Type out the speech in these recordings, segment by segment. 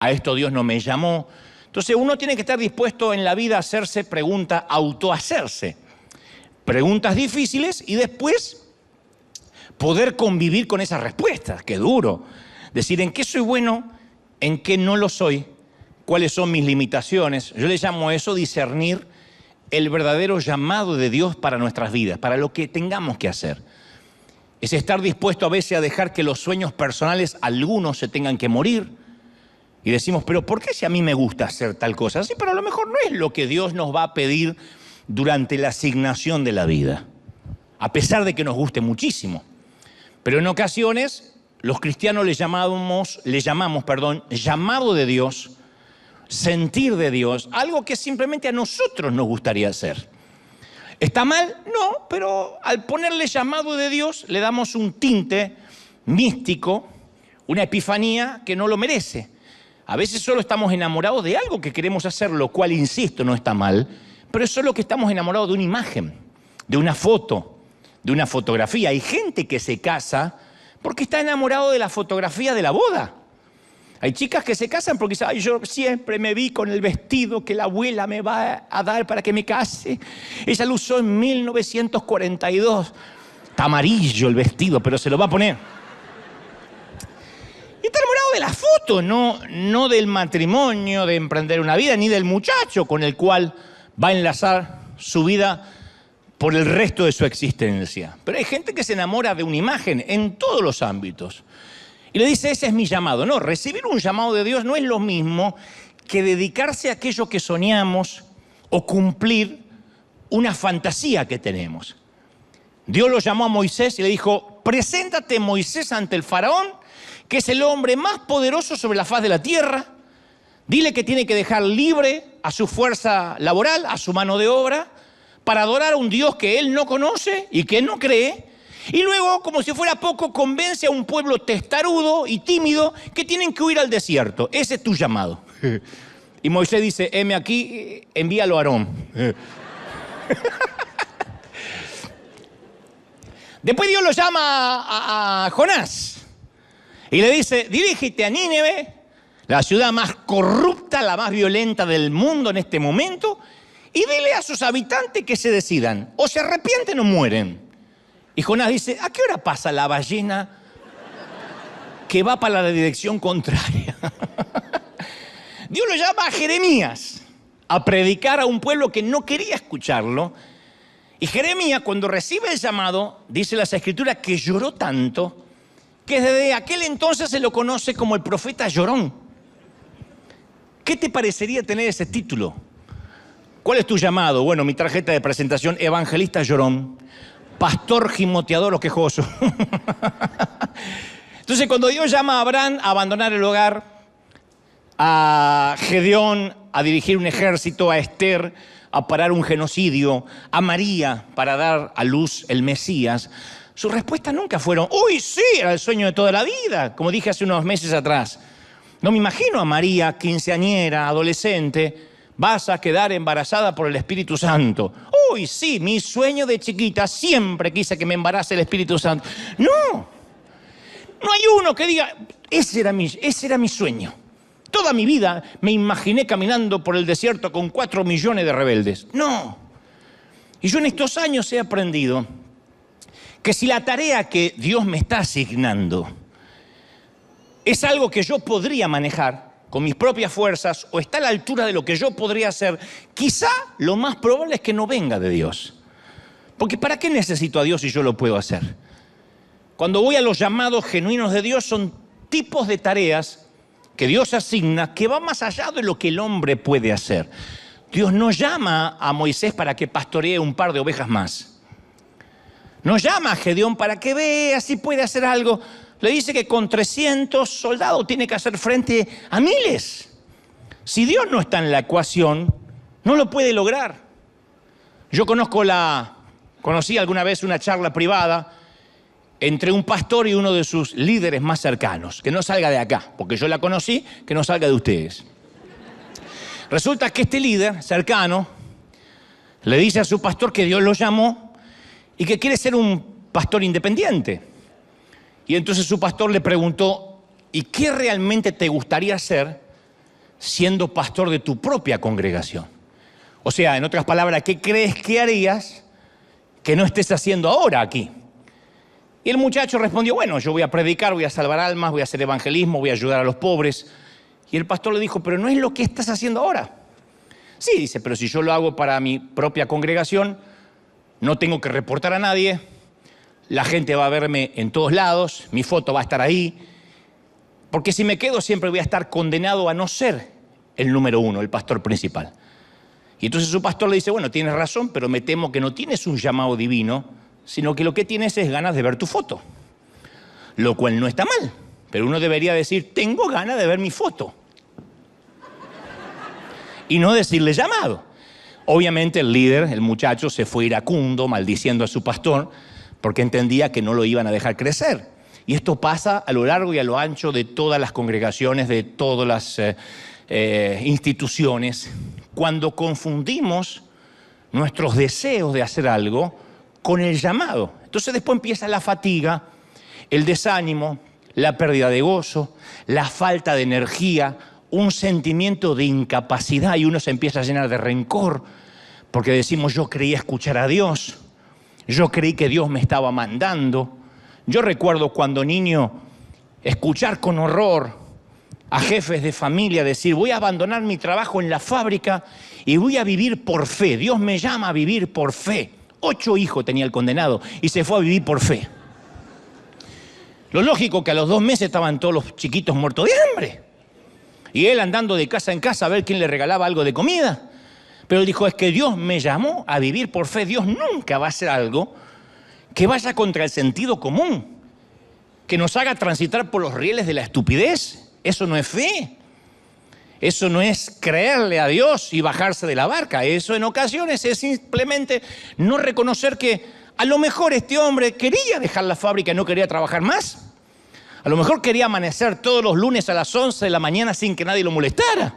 a esto Dios no me llamó. Entonces uno tiene que estar dispuesto en la vida a hacerse preguntas, autohacerse preguntas difíciles y después poder convivir con esas respuestas. Qué duro. Decir en qué soy bueno, en qué no lo soy, cuáles son mis limitaciones. Yo le llamo a eso discernir el verdadero llamado de Dios para nuestras vidas, para lo que tengamos que hacer. Es estar dispuesto a veces a dejar que los sueños personales, algunos se tengan que morir. Y decimos, pero ¿por qué si a mí me gusta hacer tal cosa? Sí, pero a lo mejor no es lo que Dios nos va a pedir durante la asignación de la vida, a pesar de que nos guste muchísimo. Pero en ocasiones los cristianos le llamamos, llamado de Dios, sentir de Dios, algo que simplemente a nosotros nos gustaría hacer. ¿Está mal? No, pero al ponerle llamado de Dios le damos un tinte místico, una epifanía que no lo merece. A veces solo estamos enamorados de algo que queremos hacer, lo cual, insisto, no está mal, pero es solo que estamos enamorados de una imagen, de una foto, de una fotografía. Hay gente que se casa porque está enamorado de la fotografía de la boda. Hay chicas que se casan porque dicen, ay, yo siempre me vi con el vestido que la abuela me va a dar para que me case. Ella lo usó en 1942. Está amarillo el vestido, pero se lo va a poner. Y está enamorado de la foto, no del matrimonio, de emprender una vida, ni del muchacho con el cual va a enlazar su vida por el resto de su existencia. Pero hay gente que se enamora de una imagen en todos los ámbitos. Y le dice, ese es mi llamado. No, recibir un llamado de Dios no es lo mismo que dedicarse a aquello que soñamos o cumplir una fantasía que tenemos. Dios lo llamó a Moisés y le dijo, preséntate, Moisés, ante el faraón, que es el hombre más poderoso sobre la faz de la tierra. Dile que tiene que dejar libre a su fuerza laboral, a su mano de obra, para adorar a un Dios que él no conoce y que no cree. Y luego, como si fuera poco, convence a un pueblo testarudo y tímido que tienen que huir al desierto. Ese es tu llamado. Y Moisés dice, heme aquí, envíalo a Aarón. Después Dios lo llama a Jonás y le dice, dirígete a Nínive, la ciudad más corrupta, la más violenta del mundo en este momento, y dile a sus habitantes que se decidan, o se arrepienten o mueren. Y Jonás dice, ¿a qué hora pasa la ballena que va para la dirección contraria? Dios lo llama a Jeremías a predicar a un pueblo que no quería escucarlo. Y Jeremías, cuando recibe el llamado, dice las Escrituras que lloró tanto que desde aquel entonces se lo conoce como el profeta llorón. ¿Qué te parecería tener ese título? ¿Cuál es tu llamado? Bueno, mi tarjeta de presentación, evangelista llorón, pastor gimoteador o quejoso. Entonces, cuando Dios llama a Abraham a abandonar el hogar, a Gedeón a dirigir un ejército, a Esther a parar un genocidio, a María para dar a luz el Mesías, sus respuestas nunca fueron, uy, sí, era el sueño de toda la vida, como dije hace unos meses atrás. No me imagino a María, quinceañera, adolescente, vas a quedar embarazada por el Espíritu Santo. Uy, sí, mi sueño de chiquita, siempre quise que me embarace el Espíritu Santo. No hay uno que diga, ese era mi sueño. Toda mi vida me imaginé caminando por el desierto con 4 millones de rebeldes. No. Y yo en estos años he aprendido que si la tarea que Dios me está asignando es algo que yo podría manejar con mis propias fuerzas o está a la altura de lo que yo podría hacer, quizá lo más probable es que no venga de Dios. Porque ¿para qué necesito a Dios si yo lo puedo hacer? Cuando voy a los llamados genuinos de Dios son tipos de tareas que Dios asigna que va más allá de lo que el hombre puede hacer. Dios no llama a Moisés para que pastoree un par de ovejas más. No llama a Gedeón para que vea si puede hacer algo. Le dice que con 300 soldados tiene que hacer frente a miles. Si Dios no está en la ecuación, no lo puede lograr. Yo conocí alguna vez una charla privada entre un pastor y uno de sus líderes más cercanos. Que no salga de acá, porque yo la conocí, que no salga de ustedes. Resulta que este líder cercano le dice a su pastor que Dios lo llamó y que quiere ser un pastor independiente. Y entonces su pastor le preguntó, ¿y qué realmente te gustaría hacer siendo pastor de tu propia congregación? O sea, en otras palabras, ¿qué crees que harías que no estés haciendo ahora aquí? Y el muchacho respondió, bueno, yo voy a predicar, voy a salvar almas, voy a hacer evangelismo, voy a ayudar a los pobres. Y el pastor le dijo, pero no es lo que estás haciendo ahora. Sí, dice, pero si yo lo hago para mi propia congregación, no tengo que reportar a nadie, la gente va a verme en todos lados, mi foto va a estar ahí, porque si me quedo siempre voy a estar condenado a no ser el número uno, el pastor principal. Y entonces su pastor le dice, bueno, tienes razón, pero me temo que no tienes un llamado divino, sino que lo que tienes es ganas de ver tu foto. Lo cual no está mal, pero uno debería decir, tengo ganas de ver mi foto. Y no decirle llamado. Obviamente el líder, el muchacho, se fue iracundo, maldiciendo a su pastor, porque entendía que no lo iban a dejar crecer. Y esto pasa a lo largo y a lo ancho de todas las congregaciones, de todas las instituciones, cuando confundimos nuestros deseos de hacer algo con el llamado. Entonces después empieza la fatiga, el desánimo, la pérdida de gozo, la falta de energía, un sentimiento de incapacidad y uno se empieza a llenar de rencor porque decimos yo creí escuchar a Dios, yo creí que Dios me estaba mandando. Yo recuerdo cuando niño escuchar con horror a jefes de familia decir voy a abandonar mi trabajo en la fábrica y voy a vivir por fe, Dios me llama a vivir por fe. 8 hijos tenía el condenado y se fue a vivir por fe. Lo lógico que a los 2 meses estaban todos los chiquitos muertos de hambre. Y él andando de casa en casa a ver quién le regalaba algo de comida. Pero él dijo, es que Dios me llamó a vivir por fe. Dios nunca va a hacer algo que vaya contra el sentido común, que nos haga transitar por los rieles de la estupidez. Eso no es fe. Eso no es creerle a Dios y bajarse de la barca. Eso en ocasiones es simplemente no reconocer que a lo mejor este hombre quería dejar la fábrica y no quería trabajar más. A lo mejor quería amanecer todos los lunes a las 11 de la mañana sin que nadie lo molestara.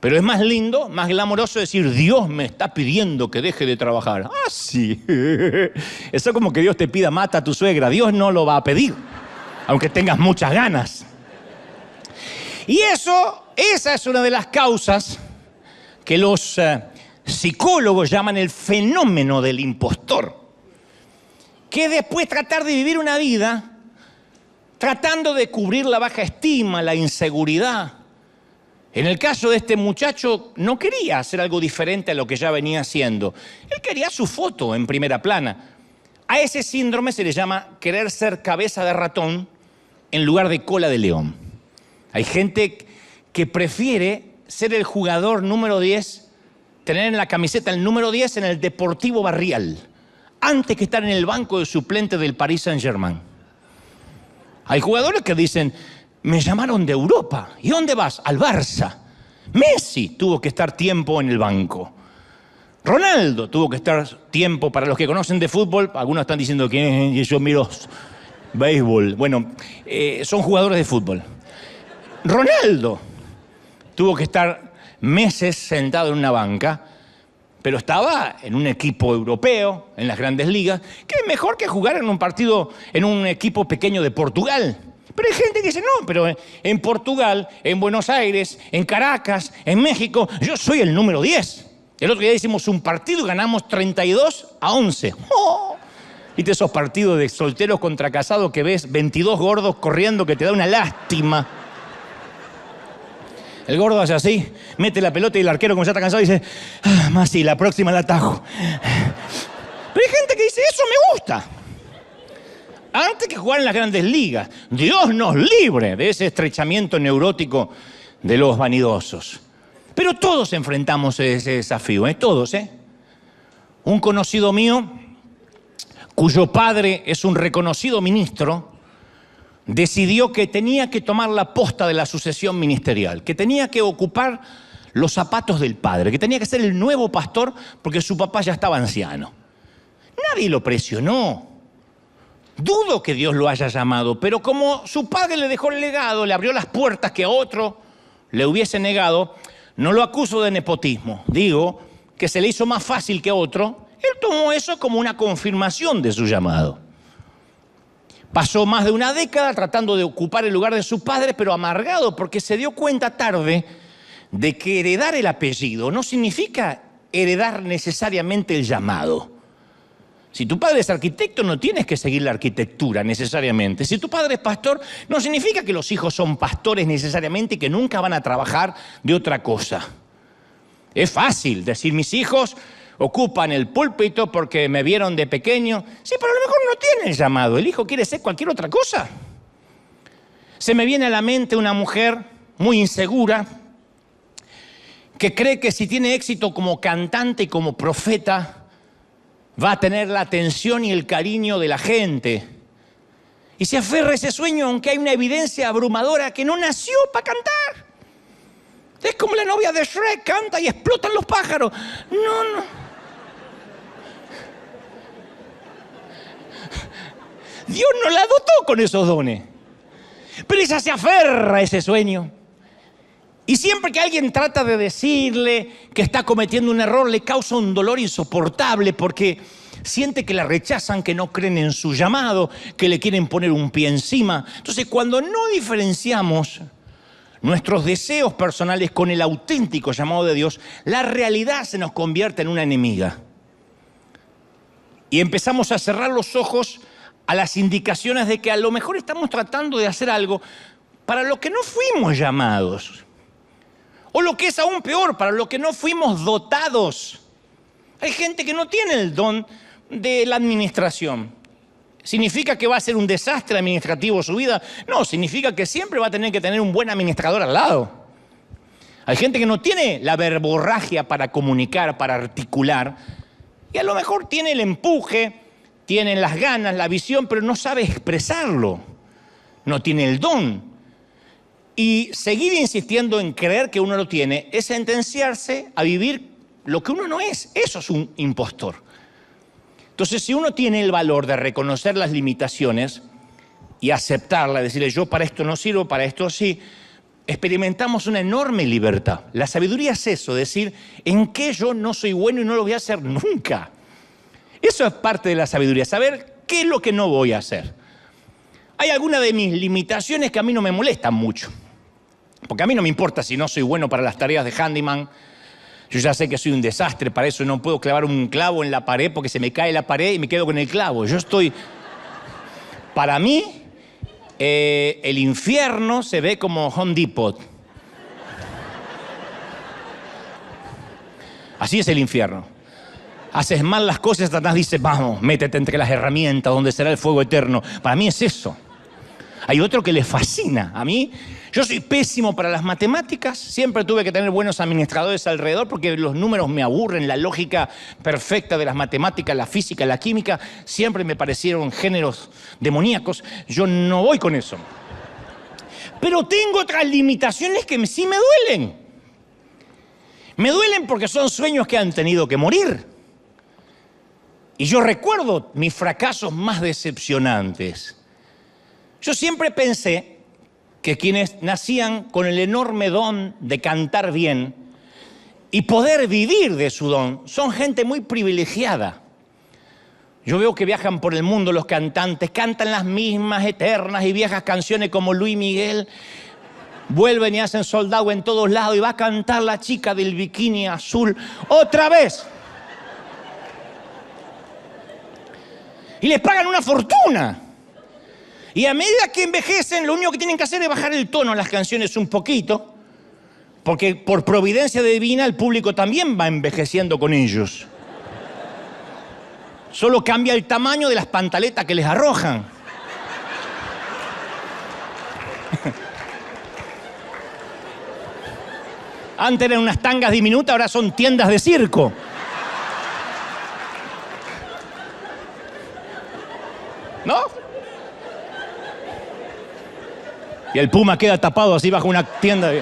Pero es más lindo, más glamoroso decir, Dios me está pidiendo que deje de trabajar. Ah, sí. Eso es como que Dios te pida, mata a tu suegra. Dios no lo va a pedir, aunque tengas muchas ganas. Y esa es una de las causas que los psicólogos llaman el fenómeno del impostor. Que después tratar de vivir una vida tratando de cubrir la baja estima, la inseguridad. En el caso de este muchacho, no quería hacer algo diferente a lo que ya venía haciendo. Él quería su foto en primera plana. A ese síndrome se le llama querer ser cabeza de ratón en lugar de cola de león. Hay gente que prefiere ser el jugador número 10, tener en la camiseta el número 10 en el Deportivo Barrial, antes que estar en el banco de suplente del Paris Saint-Germain. Hay jugadores que dicen, me llamaron de Europa. ¿Y dónde vas? Al Barça. Messi tuvo que estar tiempo en el banco. Ronaldo tuvo que estar tiempo, para los que conocen de fútbol, algunos están diciendo que yo miro béisbol. Bueno, son jugadores de fútbol. Ronaldo tuvo que estar meses sentado en una banca, pero estaba en un equipo europeo, en las grandes ligas, que es mejor que jugar en un partido, en un equipo pequeño de Portugal. Pero hay gente que dice, no, pero en Portugal, en Buenos Aires, en Caracas, en México, yo soy el número 10. El otro día hicimos un partido y ganamos 32-11. ¡Oh! ¿Viste esos partidos de solteros contra casados que ves 22 gordos corriendo que te da una lástima? El gordo hace así, mete la pelota y el arquero, como ya está cansado, dice, más sí, la próxima la atajo. Pero hay gente que dice, eso me gusta. Antes que jugar en las grandes ligas, Dios nos libre de ese estrechamiento neurótico de los vanidosos. Pero todos enfrentamos ese desafío, todos, Un conocido mío, cuyo padre es un reconocido ministro, decidió que tenía que tomar la posta de la sucesión ministerial, que tenía que ocupar los zapatos del padre, que tenía que ser el nuevo pastor porque su papá ya estaba anciano. Nadie lo presionó. Dudo que Dios lo haya llamado, pero como su padre le dejó el legado, le abrió las puertas que a otro le hubiese negado, no lo acuso de nepotismo. Digo que se le hizo más fácil que a otro. Él tomó eso como una confirmación de su llamado. Pasó más de una década tratando de ocupar el lugar de su padre, pero amargado porque se dio cuenta tarde de que heredar el apellido no significa heredar necesariamente el llamado. Si tu padre es arquitecto, no tienes que seguir la arquitectura necesariamente. Si tu padre es pastor, no significa que los hijos son pastores necesariamente y que nunca van a trabajar de otra cosa. Es fácil decir, mis hijos ocupan el púlpito porque me vieron de pequeño. Sí, pero a lo mejor no tiene el llamado. El hijo quiere ser cualquier otra cosa. Se me viene a la mente una mujer muy insegura que cree que si tiene éxito como cantante y como profeta, va a tener la atención y el cariño de la gente. Y se aferra a ese sueño, aunque hay una evidencia abrumadora que no nació para cantar. Es como la novia de Shrek, canta y explotan los pájaros. No. Dios no la dotó con esos dones. Pero ella se aferra a ese sueño. Y siempre que alguien trata de decirle que está cometiendo un error, le causa un dolor insoportable porque siente que la rechazan, que no creen en su llamado, que le quieren poner un pie encima. Entonces, cuando no diferenciamos nuestros deseos personales con el auténtico llamado de Dios, la realidad se nos convierte en una enemiga. Y empezamos a cerrar los ojos a las indicaciones de que a lo mejor estamos tratando de hacer algo para lo que no fuimos llamados. O lo que es aún peor, para lo que no fuimos dotados. Hay gente que no tiene el don de la administración. ¿Significa que va a ser un desastre administrativo su vida? No, significa que siempre va a tener que tener un buen administrador al lado. Hay gente que no tiene la verborragia para comunicar, para articular, y a lo mejor tiene el empuje, tiene las ganas, la visión, pero no sabe expresarlo. No tiene el don. Y seguir insistiendo en creer que uno lo tiene es sentenciarse a vivir lo que uno no es. Eso es un impostor. Entonces, si uno tiene el valor de reconocer las limitaciones y aceptarlas, decirle, yo para esto no sirvo, para esto sí, experimentamos una enorme libertad. La sabiduría es eso, decir, en qué yo no soy bueno y no lo voy a hacer nunca. Eso es parte de la sabiduría, saber qué es lo que no voy a hacer. Hay algunas de mis limitaciones que a mí no me molestan mucho. Porque a mí no me importa si no soy bueno para las tareas de handyman. Yo ya sé que soy un desastre, para eso no puedo clavar un clavo en la pared porque se me cae la pared y me quedo con el clavo. Para mí, el infierno se ve como Home Depot. Así es el infierno. Haces mal las cosas, Satanás dice, vamos, métete entre las herramientas donde será el fuego eterno. Para mí es eso. Hay otro que le fascina. A mí, yo soy pésimo para las matemáticas. Siempre tuve que tener buenos administradores alrededor porque los números me aburren. La lógica perfecta de las matemáticas, la física, la química, siempre me parecieron géneros demoníacos. Yo no voy con eso. Pero tengo otras limitaciones que sí me duelen. Me duelen porque son sueños que han tenido que morir. Y yo recuerdo mis fracasos más decepcionantes. Yo siempre pensé que quienes nacían con el enorme don de cantar bien y poder vivir de su don son gente muy privilegiada. Yo veo que viajan por el mundo los cantantes, cantan las mismas eternas y viejas canciones como Luis Miguel, vuelven y hacen sold out en todos lados y va a cantar la chica del bikini azul otra vez. Y les pagan una fortuna. Y a medida que envejecen, lo único que tienen que hacer es bajar el tono a las canciones un poquito, porque por providencia divina el público también va envejeciendo con ellos. Solo cambia el tamaño de las pantaletas que les arrojan. Antes eran unas tangas diminutas, ahora son tiendas de circo. ¿No? Y el puma queda tapado así bajo una tienda.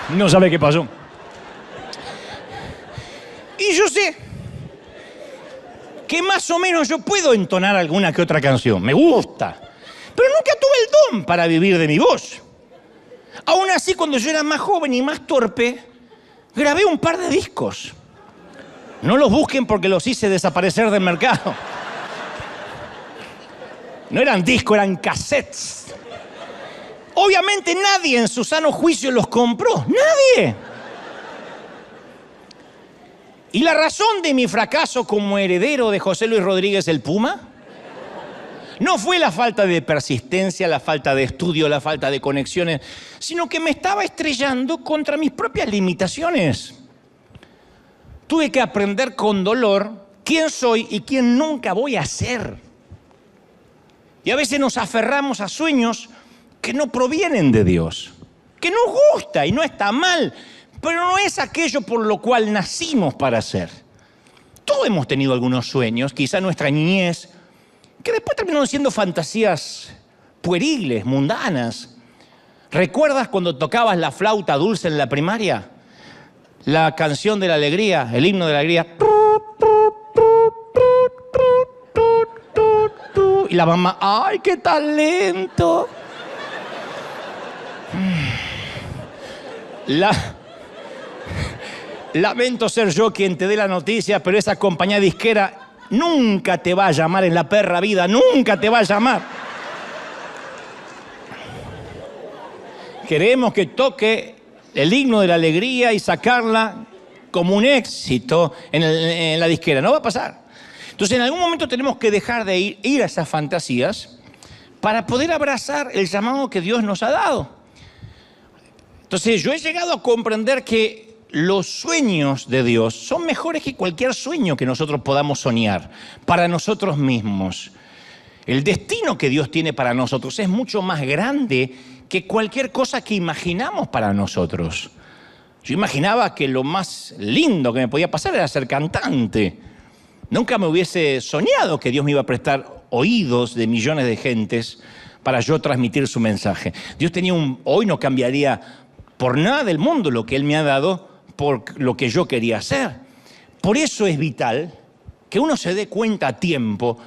No sabe qué pasó. Y yo sé que más o menos yo puedo entonar alguna que otra canción. Me gusta. Pero nunca tuve el don para vivir de mi voz. Aún así, cuando yo era más joven y más torpe, grabé un par de discos. No los busquen porque los hice desaparecer del mercado. No eran discos, eran cassettes. Obviamente nadie en su sano juicio los compró. ¡Nadie! ¿Y la razón de mi fracaso como heredero de José Luis Rodríguez el Puma? No fue la falta de persistencia, la falta de estudio, la falta de conexiones, sino que me estaba estrellando contra mis propias limitaciones. Tuve que aprender con dolor quién soy y quién nunca voy a ser. Y a veces nos aferramos a sueños que no provienen de Dios, que nos gusta y no está mal, pero no es aquello por lo cual nacimos para ser. Todos hemos tenido algunos sueños, quizá en nuestra niñez, que después terminaron siendo fantasías pueriles, mundanas. ¿Recuerdas cuando tocabas la flauta dulce en la primaria? La canción de la alegría, el himno de la alegría. Y la mamá, ¡ay, qué talento! Lamento ser yo quien te dé la noticia, pero esa compañía disquera nunca te va a llamar en la perra vida, nunca te va a llamar. Queremos que toque el himno de la alegría y sacarla como un éxito en la disquera. No va a pasar. Entonces, en algún momento tenemos que dejar de ir a esas fantasías para poder abrazar el llamado que Dios nos ha dado. Entonces, yo he llegado a comprender que los sueños de Dios son mejores que cualquier sueño que nosotros podamos soñar para nosotros mismos. El destino que Dios tiene para nosotros es mucho más grande que cualquier cosa que imaginamos para nosotros. Yo imaginaba que lo más lindo que me podía pasar era ser cantante. Nunca me hubiese soñado que Dios me iba a prestar oídos de millones de gentes para yo transmitir su mensaje. Dios tenía hoy no cambiaría por nada del mundo lo que Él me ha dado por lo que yo quería hacer. Por eso es vital que uno se dé cuenta a tiempo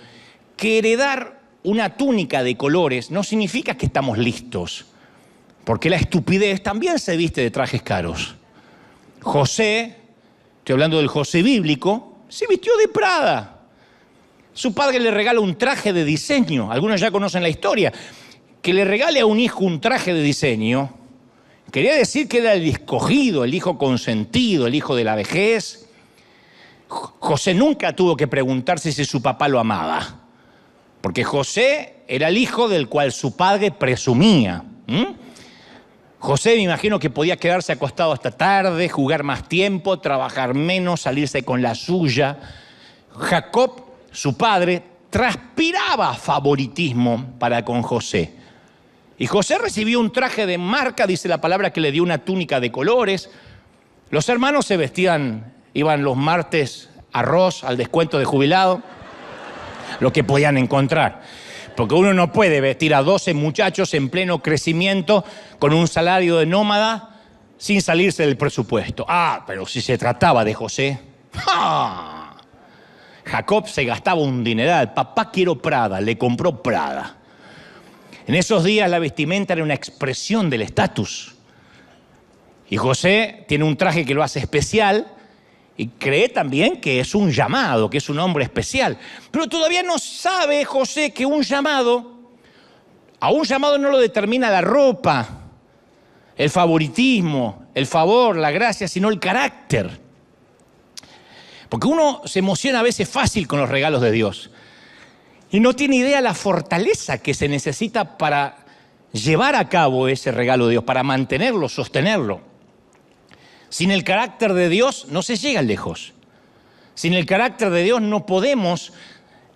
que heredar una túnica de colores no significa que estamos listos, porque la estupidez también se viste de trajes caros. José, estoy hablando del José bíblico, se vistió de Prada. Su padre le regala un traje de diseño. Algunos ya conocen la historia. Que le regale a un hijo un traje de diseño quería decir que era el escogido, el hijo consentido, el hijo de la vejez. José nunca tuvo que preguntarse si su papá lo amaba, porque José era el hijo del cual su padre presumía. José, me imagino que podía quedarse acostado hasta tarde, jugar más tiempo, trabajar menos, salirse con la suya. Jacob, su padre, transpiraba favoritismo para con José. Y José recibió un traje de marca, dice la palabra, que le dio una túnica de colores. Los hermanos se vestían, iban los martes arroz al descuento de jubilado, lo que podían encontrar. Porque uno no puede vestir a 12 muchachos en pleno crecimiento con un salario de nómada sin salirse del presupuesto. Pero si se trataba de José, Jacob se gastaba un dineral. Papá, quiero Prada, le compró Prada. En esos días la vestimenta era una expresión del estatus. Y José tiene un traje que lo hace especial y cree también que es un llamado, que es un hombre especial. Pero todavía no sabe José que a un llamado no lo determina la ropa, el favoritismo, el favor, la gracia, sino el carácter. Porque uno se emociona a veces fácil con los regalos de Dios y no tiene idea la fortaleza que se necesita para llevar a cabo ese regalo de Dios, para mantenerlo, sostenerlo. Sin el carácter de Dios no se llega lejos. Sin el carácter de Dios no podemos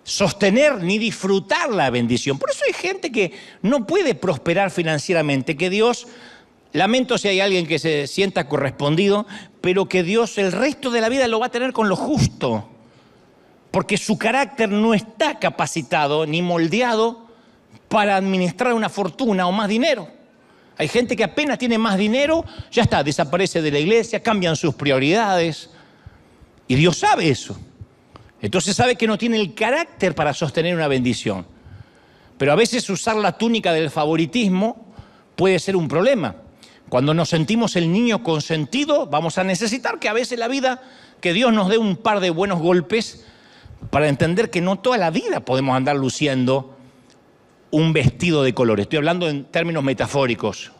sostener ni disfrutar la bendición. Por eso hay gente que no puede prosperar financieramente, que Dios, lamento si hay alguien que se sienta correspondido, pero que Dios el resto de la vida lo va a tener con lo justo, porque su carácter no está capacitado ni moldeado para administrar una fortuna o más dinero. Hay gente que apenas tiene más dinero, ya está, desaparece de la iglesia, cambian sus prioridades. Y Dios sabe eso. Entonces sabe que no tiene el carácter para sostener una bendición. Pero a veces usar la túnica del favoritismo puede ser un problema. Cuando nos sentimos el niño consentido, vamos a necesitar que a veces la vida, que Dios nos dé un par de buenos golpes para entender que no toda la vida podemos andar luciendo un vestido de colores. Estoy hablando en términos metafóricos,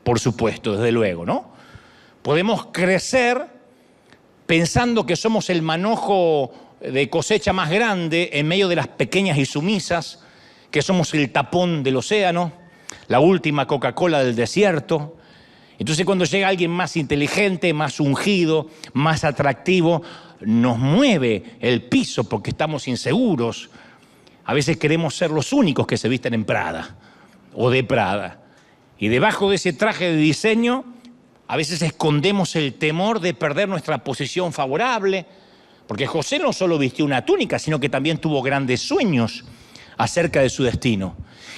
por supuesto, desde luego, ¿no? Podemos crecer pensando que somos el manojo de cosecha más grande en medio de las pequeñas y sumisas, que somos el tapón del océano, la última Coca-Cola del desierto. Entonces cuando llega alguien más inteligente, más ungido, más atractivo, nos mueve el piso porque estamos inseguros. A veces queremos ser los únicos que se visten en Prada o de Prada. Y debajo de ese traje de diseño, a veces escondemos el temor de perder nuestra posición favorable, porque José no solo vistió una túnica, sino que también tuvo grandes sueños acerca de su destino.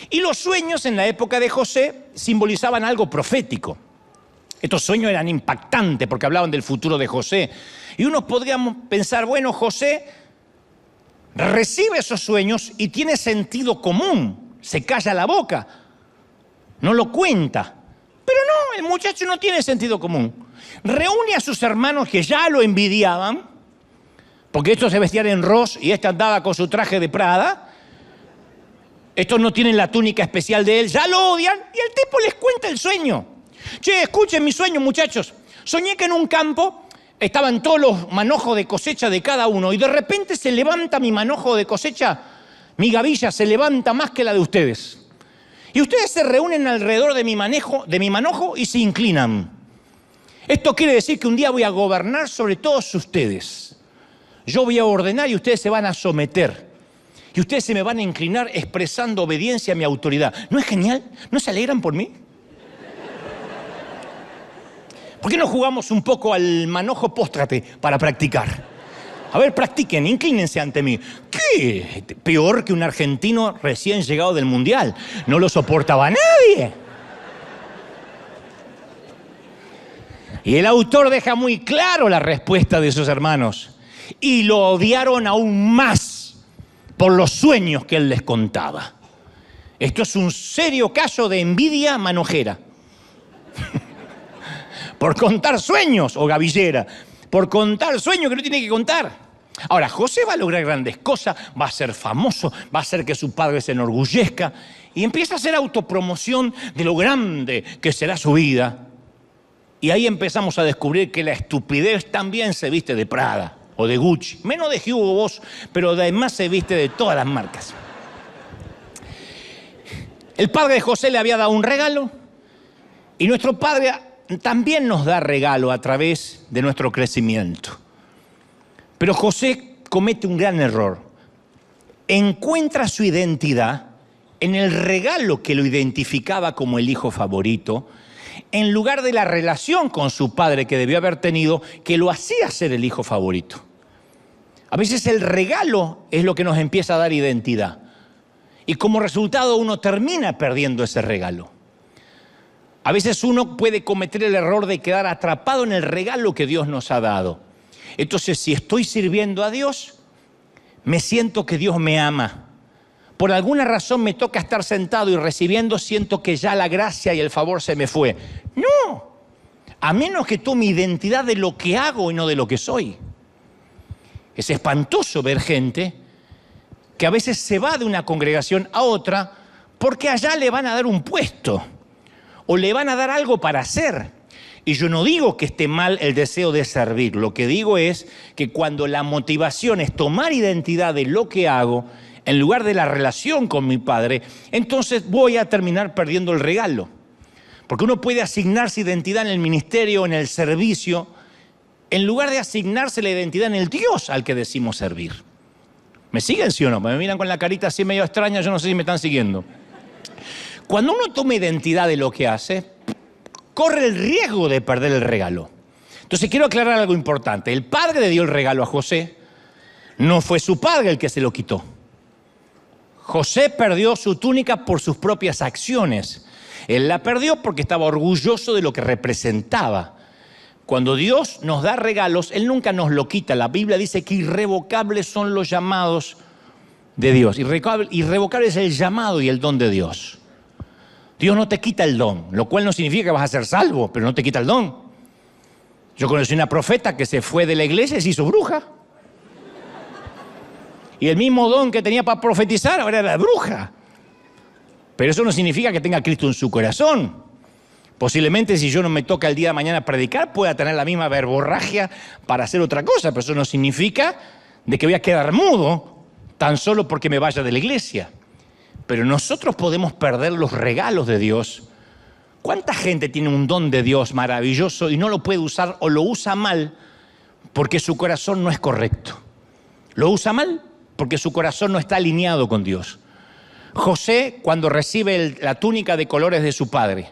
Y los sueños en la época de José simbolizaban algo profético. Estos sueños eran impactantes porque hablaban del futuro de José. Y uno podríamos pensar, bueno, José recibe esos sueños y tiene sentido común, se calla la boca, no lo cuenta. Pero no, el muchacho no tiene sentido común. Reúne a sus hermanos que ya lo envidiaban, porque estos se vestían en ros y este andaba con su traje de Prada. Estos no tienen la túnica especial de él, ya lo odian, y el tipo les cuenta el sueño. Che, escuchen mi sueño, muchachos. Soñé que en un campo estaban todos los manojos de cosecha de cada uno y de repente se levanta mi manojo de cosecha, mi gavilla se levanta más que la de ustedes. Y ustedes se reúnen alrededor de mi manojo y se inclinan. Esto quiere decir que un día voy a gobernar sobre todos ustedes. Yo voy a ordenar y ustedes se van a someter. Y ustedes se me van a inclinar expresando obediencia a mi autoridad. ¿No es genial? ¿No se alegran por mí? ¿Por qué no jugamos un poco al manojo póstrate para practicar? A ver, practiquen, inclínense ante mí. ¿Qué? Peor que un argentino recién llegado del Mundial. No lo soportaba nadie. Y el autor deja muy claro la respuesta de sus hermanos. Y lo odiaron aún más por los sueños que él les contaba. Esto es un serio caso de envidia manojera. Por contar sueños, o gavillera, por contar sueños que no tiene que contar. Ahora, José va a lograr grandes cosas, va a ser famoso, va a hacer que su padre se enorgullezca y empieza a hacer autopromoción de lo grande que será su vida. Y ahí empezamos a descubrir que la estupidez también se viste de Prada o de Gucci, menos de Hugo Boss, pero además se viste de todas las marcas. El padre de José le había dado un regalo y nuestro padre también nos da regalo a través de nuestro crecimiento. Pero José comete un gran error. Encuentra su identidad en el regalo que lo identificaba como el hijo favorito, en lugar de la relación con su padre que debió haber tenido, que lo hacía ser el hijo favorito. A veces el regalo es lo que nos empieza a dar identidad. Y como resultado uno termina perdiendo ese regalo. A veces uno puede cometer el error de quedar atrapado en el regalo que Dios nos ha dado. Entonces, si estoy sirviendo a Dios, me siento que Dios me ama. Por alguna razón me toca estar sentado y recibiendo, siento que ya la gracia y el favor se me fue. No, a menos que tome identidad de lo que hago y no de lo que soy. Es espantoso ver gente que a veces se va de una congregación a otra porque allá le van a dar un puesto o le van a dar algo para hacer. Y yo no digo que esté mal el deseo de servir, lo que digo es que cuando la motivación es tomar identidad de lo que hago, en lugar de la relación con mi padre, entonces voy a terminar perdiendo el regalo. Porque uno puede asignarse identidad en el ministerio, en el servicio, en lugar de asignarse la identidad en el Dios al que decimos servir. ¿Me siguen, sí o no? Me miran con la carita así medio extraña, yo no sé si me están siguiendo. Cuando uno toma identidad de lo que hace, corre el riesgo de perder el regalo. Entonces quiero aclarar algo importante. El padre le dio el regalo a José, no fue su padre el que se lo quitó. José perdió su túnica por sus propias acciones. Él la perdió porque estaba orgulloso de lo que representaba. Cuando Dios nos da regalos, Él nunca nos lo quita. La Biblia dice que irrevocables son los llamados de Dios. Irrevocable es el llamado y el don de Dios. Dios no te quita el don, lo cual no significa que vas a ser salvo, pero no te quita el don. Yo conocí una profeta que se fue de la iglesia y se hizo bruja. Y el mismo don que tenía para profetizar ahora era bruja. Pero eso no significa que tenga a Cristo en su corazón. Posiblemente si yo no me toca el día de mañana predicar, pueda tener la misma verborragia para hacer otra cosa, pero eso no significa de que voy a quedar mudo tan solo porque me vaya de la iglesia. Pero nosotros podemos perder los regalos de Dios. ¿Cuánta gente tiene un don de Dios maravilloso y no lo puede usar o lo usa mal porque su corazón no es correcto? Lo usa mal porque su corazón no está alineado con Dios. José, cuando recibe la túnica de colores de su padre,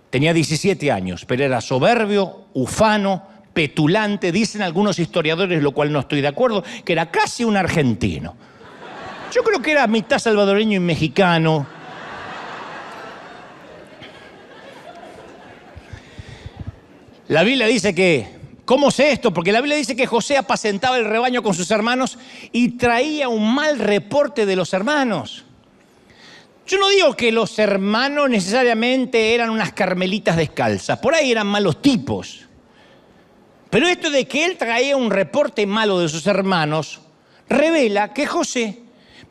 tenía 17 años, pero era soberbio, ufano, petulante. Dicen algunos historiadores, lo cual no estoy de acuerdo, que era casi un argentino. Yo creo que era mitad salvadoreño y mexicano. La Biblia dice que, ¿cómo sé esto? Porque la Biblia dice que José apacentaba el rebaño con sus hermanos y traía un mal reporte de los hermanos. Yo no digo que los hermanos necesariamente eran unas carmelitas descalzas, por ahí eran malos tipos. Pero esto de que él traía un reporte malo de sus hermanos revela que José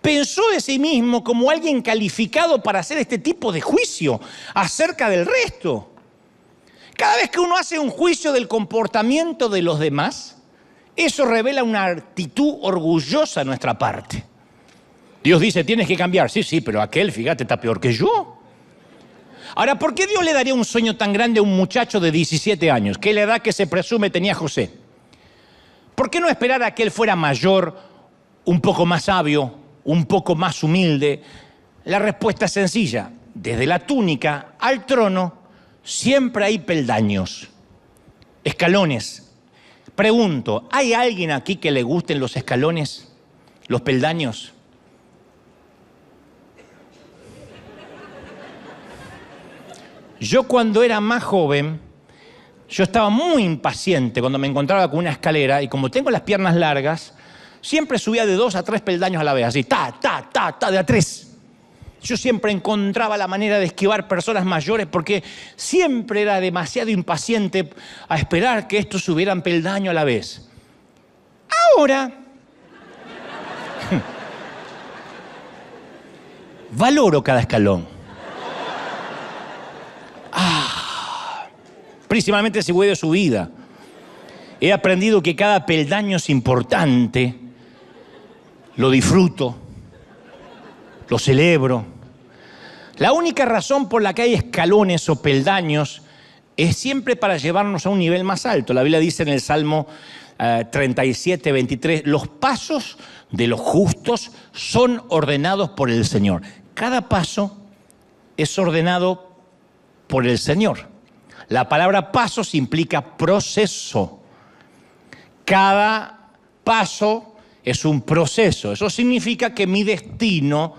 pensó de sí mismo como alguien calificado para hacer este tipo de juicio acerca del resto. Cada vez que uno hace un juicio del comportamiento de los demás, eso revela una actitud orgullosa de nuestra parte. Dios dice, tienes que cambiar. Sí, pero aquel, fíjate, está peor que yo. Ahora, ¿por qué Dios le daría un sueño tan grande a un muchacho de 17 años? ¿Qué la edad que se presume tenía José? ¿Por qué no esperar a que él fuera mayor, un poco más sabio, un poco más humilde? La respuesta es sencilla. Desde la túnica al trono siempre hay peldaños, escalones. Pregunto, ¿hay alguien aquí que le gusten los escalones, los peldaños? Yo cuando era más joven, yo estaba muy impaciente cuando me encontraba con una escalera y como tengo las piernas largas, siempre subía de 2 a 3 peldaños a la vez, así, de a 3. Yo siempre encontraba la manera de esquivar personas mayores porque siempre era demasiado impaciente a esperar que estos subieran peldaño a la vez. Ahora, valoro cada escalón. Principalmente si voy de subida. He aprendido que cada peldaño es importante. Lo disfruto. Lo celebro. La única razón por la que hay escalones o peldaños es siempre para llevarnos a un nivel más alto. La Biblia dice en el Salmo 37, 23, los pasos de los justos son ordenados por el Señor. Cada paso es ordenado por el Señor. La palabra pasos implica proceso. Cada paso es un proceso. Eso significa que mi destino,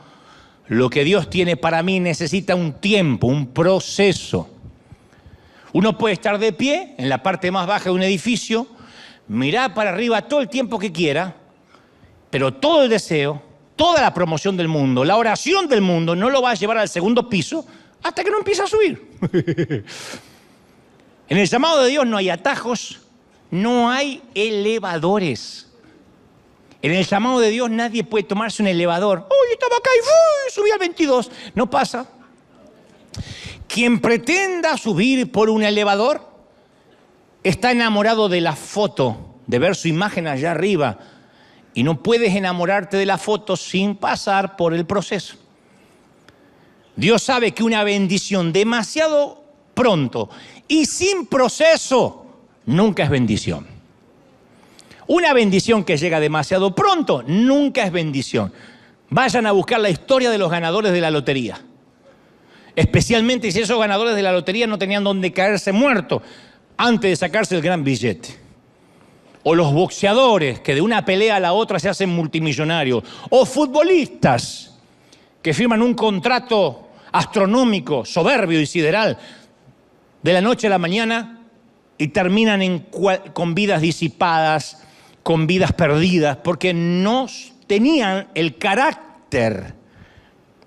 lo que Dios tiene para mí, necesita un tiempo, un proceso. Uno puede estar de pie en la parte más baja de un edificio, mirar para arriba todo el tiempo que quiera, pero todo el deseo, toda la promoción del mundo, la oración del mundo no lo va a llevar al segundo piso hasta que no empiece a subir. En el llamado de Dios no hay atajos, no hay elevadores. En el llamado de Dios nadie puede tomarse un elevador. ¡Uy, estaba acá y subí al 22! No pasa. Quien pretenda subir por un elevador está enamorado de la foto, de ver su imagen allá arriba. Y no puedes enamorarte de la foto sin pasar por el proceso. Dios sabe que una bendición demasiado pronto y sin proceso nunca es bendición. Una bendición que llega demasiado pronto nunca es bendición. Vayan a buscar la historia de los ganadores de la lotería. Especialmente si esos ganadores de la lotería no tenían donde caerse muertos antes de sacarse el gran billete. O los boxeadores que de una pelea a la otra se hacen multimillonarios. O futbolistas que firman un contrato astronómico, soberbio y sideral de la noche a la mañana y terminan con vidas disipadas, con vidas perdidas, porque no tenían el carácter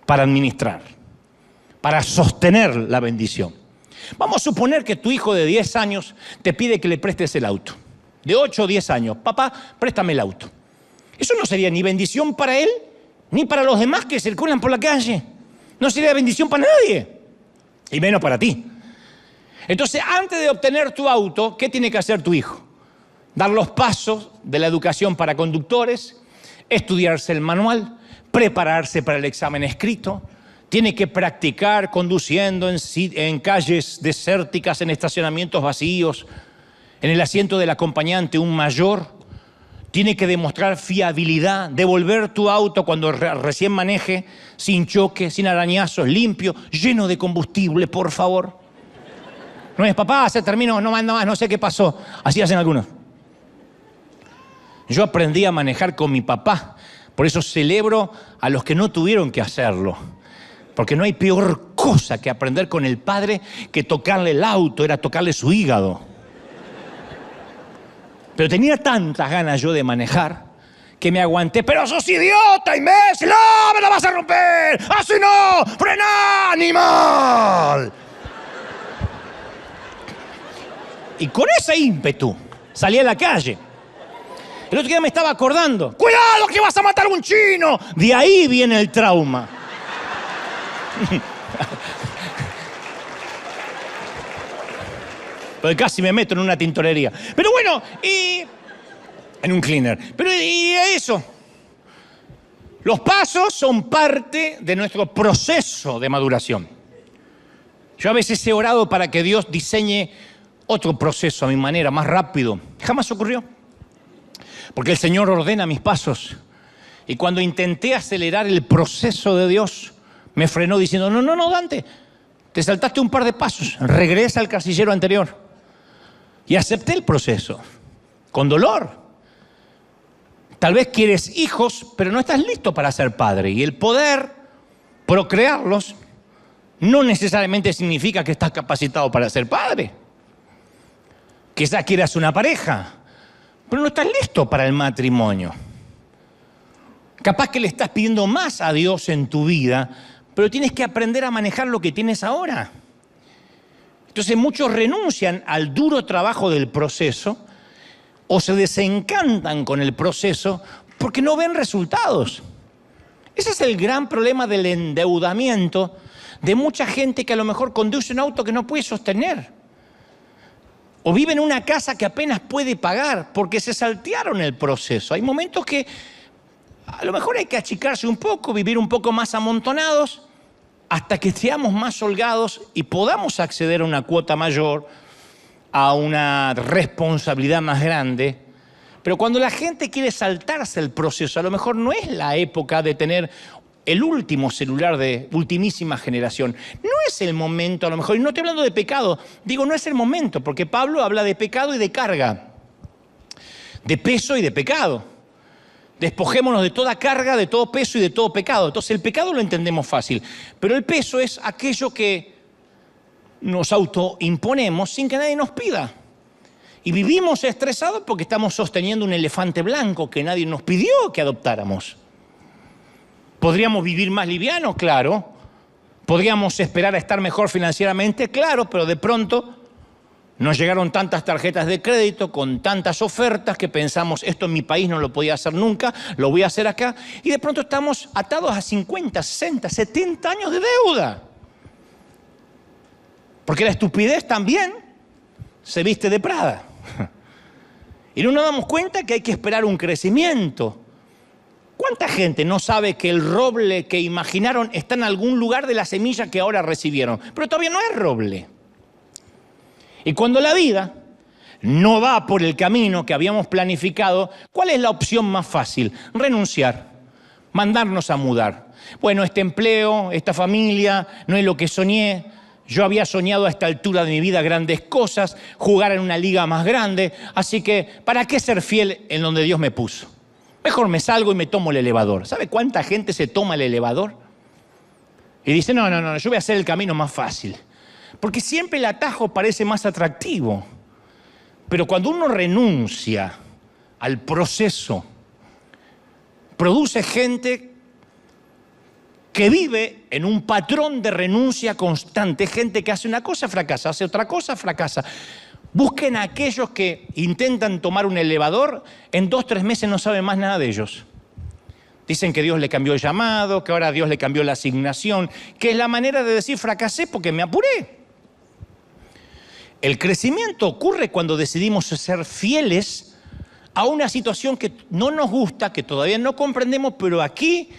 para administrar, para sostener la bendición. Vamos a suponer que tu hijo de 10 años te pide que le prestes el auto. De 8 o 10 años. Papá, préstame el auto. Eso no sería ni bendición para él, ni para los demás que circulan por la calle. No sería bendición para nadie, y menos para ti. Entonces, antes de obtener tu auto, ¿qué tiene que hacer tu hijo? Dar los pasos de la educación para conductores, estudiarse el manual, prepararse para el examen escrito. Tiene que practicar conduciendo en calles desérticas, en estacionamientos vacíos, en el asiento del acompañante, un mayor. Tiene que demostrar fiabilidad, devolver tu auto cuando recién maneje, sin choque, sin arañazos, limpio, lleno de combustible, por favor. No es, papá, se terminó, no manda más, no sé qué pasó. Así hacen algunos. Yo aprendí a manejar con mi papá, por eso celebro a los que no tuvieron que hacerlo. Porque no hay peor cosa que aprender con el padre que tocarle el auto, era tocarle su hígado. Pero tenía tantas ganas yo de manejar que me aguanté. ¡Pero sos idiota, imbécil! ¡No, me la vas a romper! ¡Así no! ¡Frená, animal! Y con ese ímpetu salí a la calle. El otro día me estaba acordando. ¡Cuidado que vas a matar a un chino! De ahí viene el trauma. Porque casi me meto en una tintorería. Pero bueno, en un cleaner. Pero y eso. Los pasos son parte de nuestro proceso de maduración. Yo a veces he orado para que Dios diseñe otro proceso a mi manera, más rápido. Jamás ocurrió. Porque el Señor ordena mis pasos. Y cuando intenté acelerar el proceso de Dios, me frenó diciendo, no, Dante, te saltaste un par de pasos, regresa al casillero anterior. Y acepté el proceso, con dolor. Tal vez quieres hijos, pero no estás listo para ser padre. Y el poder procrearlos no necesariamente significa que estás capacitado para ser padre. Quizás quieras una pareja, pero no estás listo para el matrimonio. Capaz que le estás pidiendo más a Dios en tu vida, pero tienes que aprender a manejar lo que tienes ahora. Entonces muchos renuncian al duro trabajo del proceso o se desencantan con el proceso porque no ven resultados. Ese es el gran problema del endeudamiento de mucha gente que a lo mejor conduce un auto que no puede sostener. O vive en una casa que apenas puede pagar porque se saltearon el proceso. Hay momentos que a lo mejor hay que achicarse un poco, vivir un poco más amontonados, hasta que seamos más holgados y podamos acceder a una cuota mayor, a una responsabilidad más grande. Pero cuando la gente quiere saltarse el proceso, a lo mejor no es la época de tener el último celular de ultimísima generación. No es el momento, a lo mejor, y no estoy hablando de pecado, digo, no es el momento, porque Pablo habla de pecado y de carga, de peso y de pecado. Despojémonos de toda carga, de todo peso y de todo pecado. Entonces el pecado lo entendemos fácil, pero el peso es aquello que nos autoimponemos sin que nadie nos pida. Y vivimos estresados porque estamos sosteniendo un elefante blanco que nadie nos pidió que adoptáramos. ¿Podríamos vivir más livianos? Claro. ¿Podríamos esperar a estar mejor financieramente? Claro, pero de pronto nos llegaron tantas tarjetas de crédito con tantas ofertas que pensamos, esto en mi país no lo podía hacer nunca, lo voy a hacer acá. Y de pronto estamos atados a 50, 60, 70 años de deuda. Porque la estupidez también se viste de Prada. Y no nos damos cuenta que hay que esperar un crecimiento. ¿Cuánta gente no sabe que el roble que imaginaron está en algún lugar de la semilla que ahora recibieron? Pero todavía no es roble. Y cuando la vida no va por el camino que habíamos planificado, ¿cuál es la opción más fácil? Renunciar, mandarnos a mudar. Bueno, este empleo, esta familia, no es lo que soñé. Yo había soñado a esta altura de mi vida grandes cosas, jugar en una liga más grande, así que ¿para qué ser fiel en donde Dios me puso? Mejor me salgo y me tomo el elevador. ¿Sabe cuánta gente se toma el elevador? Y dice, no, yo voy a hacer el camino más fácil. Porque siempre el atajo parece más atractivo. Pero cuando uno renuncia al proceso, produce gente que vive en un patrón de renuncia constante. Gente que hace una cosa, fracasa, hace otra cosa, fracasa. Busquen a aquellos que intentan tomar un elevador, en 2 o 3 meses no saben más nada de ellos. Dicen que Dios le cambió el llamado, que ahora Dios le cambió la asignación, que es la manera de decir fracasé porque me apuré. El crecimiento ocurre cuando decidimos ser fieles a una situación que no nos gusta, que todavía no comprendemos, pero aquí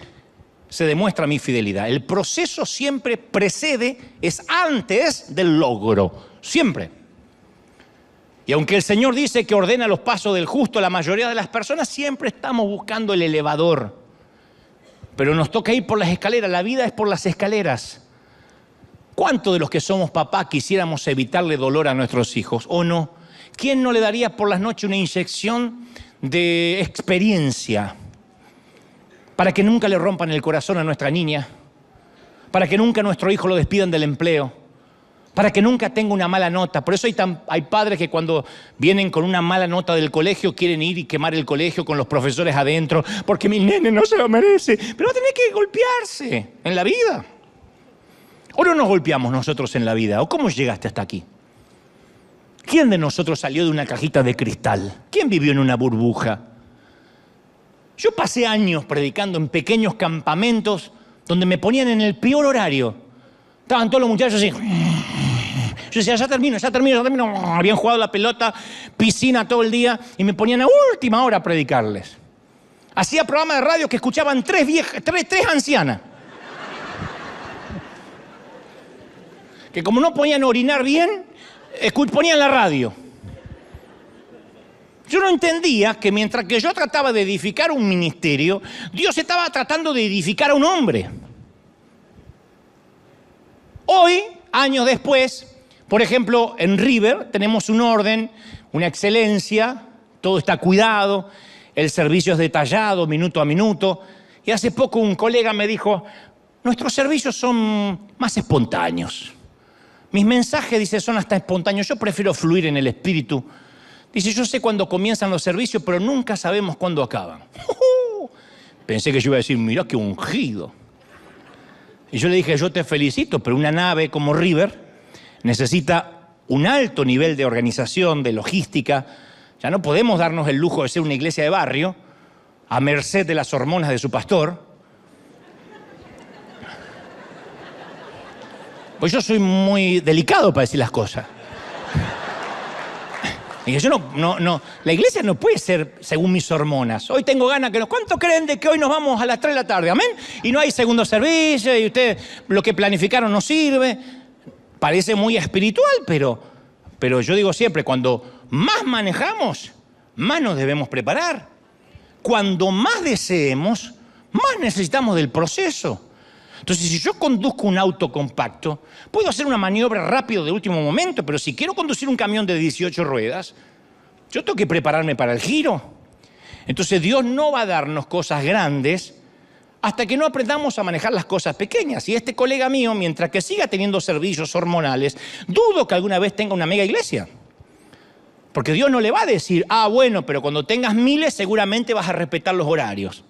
se demuestra mi fidelidad. El proceso siempre precede, es antes del logro, siempre. Y aunque el Señor dice que ordena los pasos del justo, la mayoría de las personas siempre estamos buscando el elevador. Pero nos toca ir por las escaleras, la vida es por las escaleras. ¿Cuántos de los que somos papá quisiéramos evitarle dolor a nuestros hijos o no? ¿Quién no le daría por las noches una inyección de experiencia para que nunca le rompan el corazón a nuestra niña? Para que nunca a nuestro hijo lo despidan del empleo. Para que nunca tenga una mala nota. Por eso hay padres que cuando vienen con una mala nota del colegio quieren ir y quemar el colegio con los profesores adentro porque mi nene no se lo merece. Pero va a tener que golpearse en la vida. ¿O no nos golpeamos nosotros en la vida? ¿O cómo llegaste hasta aquí? ¿Quién de nosotros salió de una cajita de cristal? ¿Quién vivió en una burbuja? Yo pasé años predicando en pequeños campamentos donde me ponían en el peor horario. Estaban todos los muchachos así. Yo decía, ya termino. Habían jugado la pelota, piscina todo el día y me ponían a última hora a predicarles. Hacía programas de radio que escuchaban tres ancianas. Que como no podían orinar bien, ponían la radio. Yo no entendía que mientras que yo trataba de edificar un ministerio, Dios estaba tratando de edificar a un hombre. Hoy, años después, por ejemplo, en River tenemos un orden, una excelencia, todo está cuidado, el servicio es detallado, minuto a minuto. Y hace poco un colega me dijo, nuestros servicios son más espontáneos. Mis mensajes, dice, son hasta espontáneos. Yo prefiero fluir en el espíritu. Dice, yo sé cuándo comienzan los servicios, pero nunca sabemos cuándo acaban. Pensé que yo iba a decir, mirá qué ungido. Y yo le dije, yo te felicito, pero una nave como River necesita un alto nivel de organización, de logística. Ya no podemos darnos el lujo de ser una iglesia de barrio a merced de las hormonas de su pastor. Pues yo soy muy delicado para decir las cosas. Y yo no, la iglesia no puede ser según mis hormonas. Hoy tengo ganas que ¿cuánto creen de que hoy nos vamos a las 3 de la tarde? ¿Amén? Y no hay segundo servicio y ustedes lo que planificaron no sirve. Parece muy espiritual, pero yo digo siempre, cuando más manejamos, más nos debemos preparar. Cuando más deseemos, más necesitamos del proceso. Entonces, si yo conduzco un auto compacto, puedo hacer una maniobra rápido de último momento, pero si quiero conducir un camión de 18 ruedas, yo tengo que prepararme para el giro. Entonces, Dios no va a darnos cosas grandes hasta que no aprendamos a manejar las cosas pequeñas. Y este colega mío, mientras que siga teniendo servicios hormonales, dudo que alguna vez tenga una mega iglesia. Porque Dios no le va a decir, bueno, pero cuando tengas miles seguramente vas a respetar los horarios.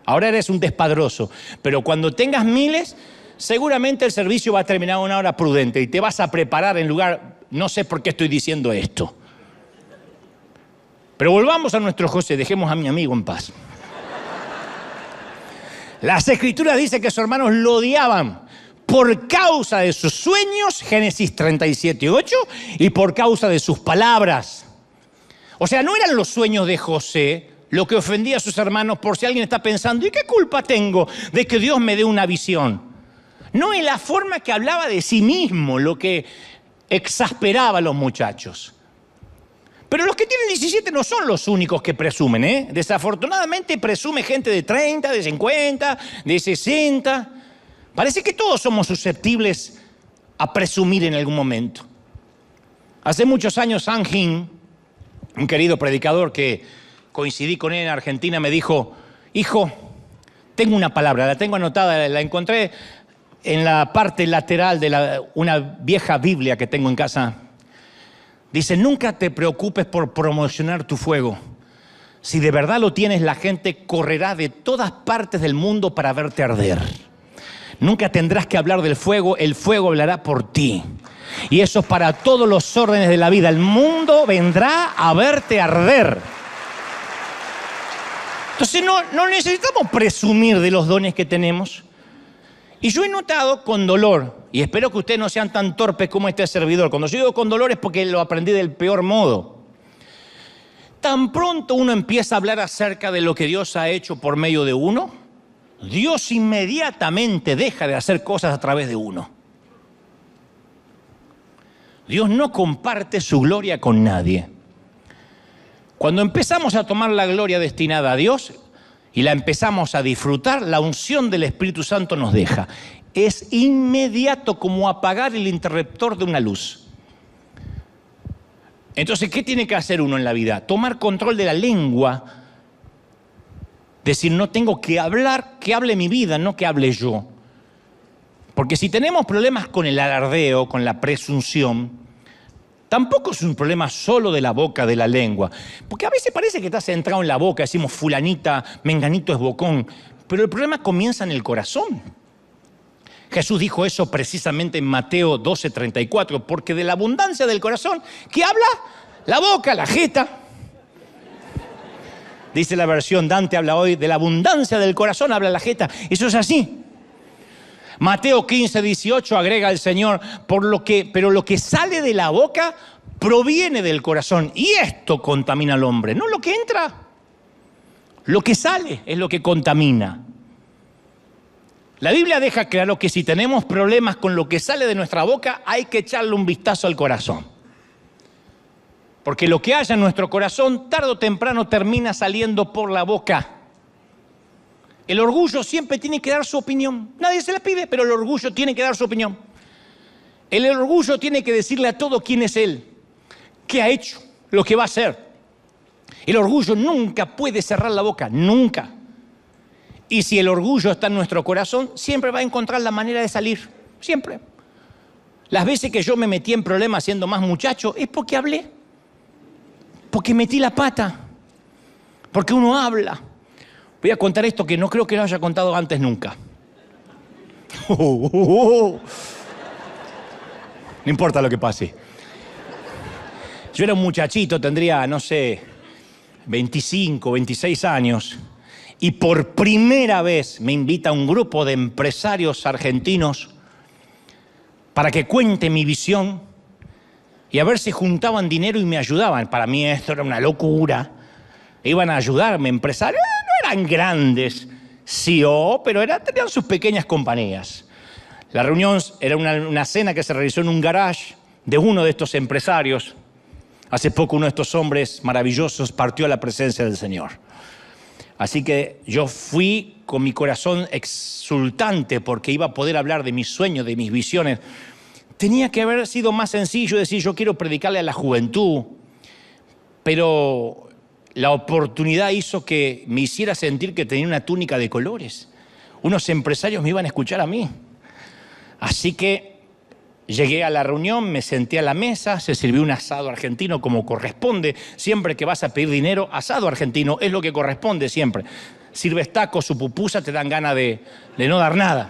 Ahora eres un despadroso, pero cuando tengas miles, seguramente el servicio va a terminar a una hora prudente y te vas a preparar en lugar, no sé por qué estoy diciendo esto. Pero volvamos a nuestro José, dejemos a mi amigo en paz. Las Escrituras dicen que sus hermanos lo odiaban por causa de sus sueños, Génesis 37:8, y por causa de sus palabras. O sea, no eran los sueños de José lo que ofendía a sus hermanos, por si alguien está pensando, ¿y qué culpa tengo de que Dios me dé una visión? No es la forma que hablaba de sí mismo lo que exasperaba a los muchachos. Pero los que tienen 17 no son los únicos que presumen, ¿eh? Desafortunadamente presume gente de 30, de 50, de 60. Parece que todos somos susceptibles a presumir en algún momento. Hace muchos años, Sam Hinn, un querido predicador que coincidí con él en Argentina, me dijo, hijo, tengo una palabra, la tengo anotada, la encontré en la parte lateral de una vieja Biblia que tengo en casa. Dice, nunca te preocupes por promocionar tu fuego. Si de verdad lo tienes, la gente correrá de todas partes del mundo para verte arder. Nunca tendrás que hablar del fuego, el fuego hablará por ti. Y eso es para todos los órdenes de la vida. El mundo vendrá a verte arder. Entonces no necesitamos presumir de los dones que tenemos. Y yo he notado con dolor y espero que ustedes no sean tan torpes como este servidor. Cuando yo digo con dolor es porque lo aprendí del peor modo. Tan pronto uno empieza a hablar acerca de lo que Dios ha hecho por medio de uno, Dios inmediatamente deja de hacer cosas a través de uno. Dios no comparte su gloria con nadie. Cuando empezamos a tomar la gloria destinada a Dios y la empezamos a disfrutar, la unción del Espíritu Santo nos deja. Es inmediato, como apagar el interruptor de una luz. Entonces, ¿qué tiene que hacer uno en la vida? Tomar control de la lengua. Decir, no tengo que hablar, que hable mi vida, no que hable yo. Porque si tenemos problemas con el alardeo, con la presunción, tampoco es un problema solo de la boca, de la lengua. Porque a veces parece que estás centrado en la boca, decimos fulanita, menganito es bocón. Pero el problema comienza en el corazón. Jesús dijo eso precisamente en Mateo 12:34, porque de la abundancia del corazón, ¿qué habla? La boca, la jeta. Dice la versión Dante, habla hoy, de la abundancia del corazón habla la jeta. Eso es así. Mateo 15:18 agrega el Señor, pero lo que sale de la boca proviene del corazón. Y esto contamina al hombre, no lo que entra. Lo que sale es lo que contamina. La Biblia deja claro que si tenemos problemas con lo que sale de nuestra boca, hay que echarle un vistazo al corazón. Porque lo que haya en nuestro corazón, tarde o temprano termina saliendo por la boca. El orgullo siempre tiene que dar su opinión. Nadie se la pide, pero el orgullo tiene que dar su opinión. El orgullo tiene que decirle a todo quién es él, qué ha hecho, lo que va a hacer. El orgullo nunca puede cerrar la boca, nunca. Y si el orgullo está en nuestro corazón, siempre va a encontrar la manera de salir, siempre. Las veces que yo me metí en problemas siendo más muchacho, es porque hablé, porque metí la pata, porque uno habla. Voy a contar esto que no creo que lo haya contado antes nunca. No importa lo que pase. Yo era un muchachito, tendría, no sé, 25, 26 años. Y por primera vez me invita un grupo de empresarios argentinos para que cuente mi visión y a ver si juntaban dinero y me ayudaban. Para mí esto era una locura. Iban a ayudarme, empresarios. No eran grandes CEO, pero tenían sus pequeñas compañías. La reunión era una cena que se realizó en un garage de uno de estos empresarios. Hace poco uno de estos hombres maravillosos partió a la presencia del Señor. Así que yo fui con mi corazón exultante porque iba a poder hablar de mis sueños, de mis visiones. Tenía que haber sido más sencillo decir, yo quiero predicarle a la juventud, pero la oportunidad hizo que me hiciera sentir que tenía una túnica de colores. Unos empresarios me iban a escuchar a mí. Así que llegué a la reunión, me senté a la mesa, se sirvió un asado argentino como corresponde. Siempre que vas a pedir dinero, asado argentino es lo que corresponde siempre. Sirves tacos, su pupusa, te dan ganas de no dar nada.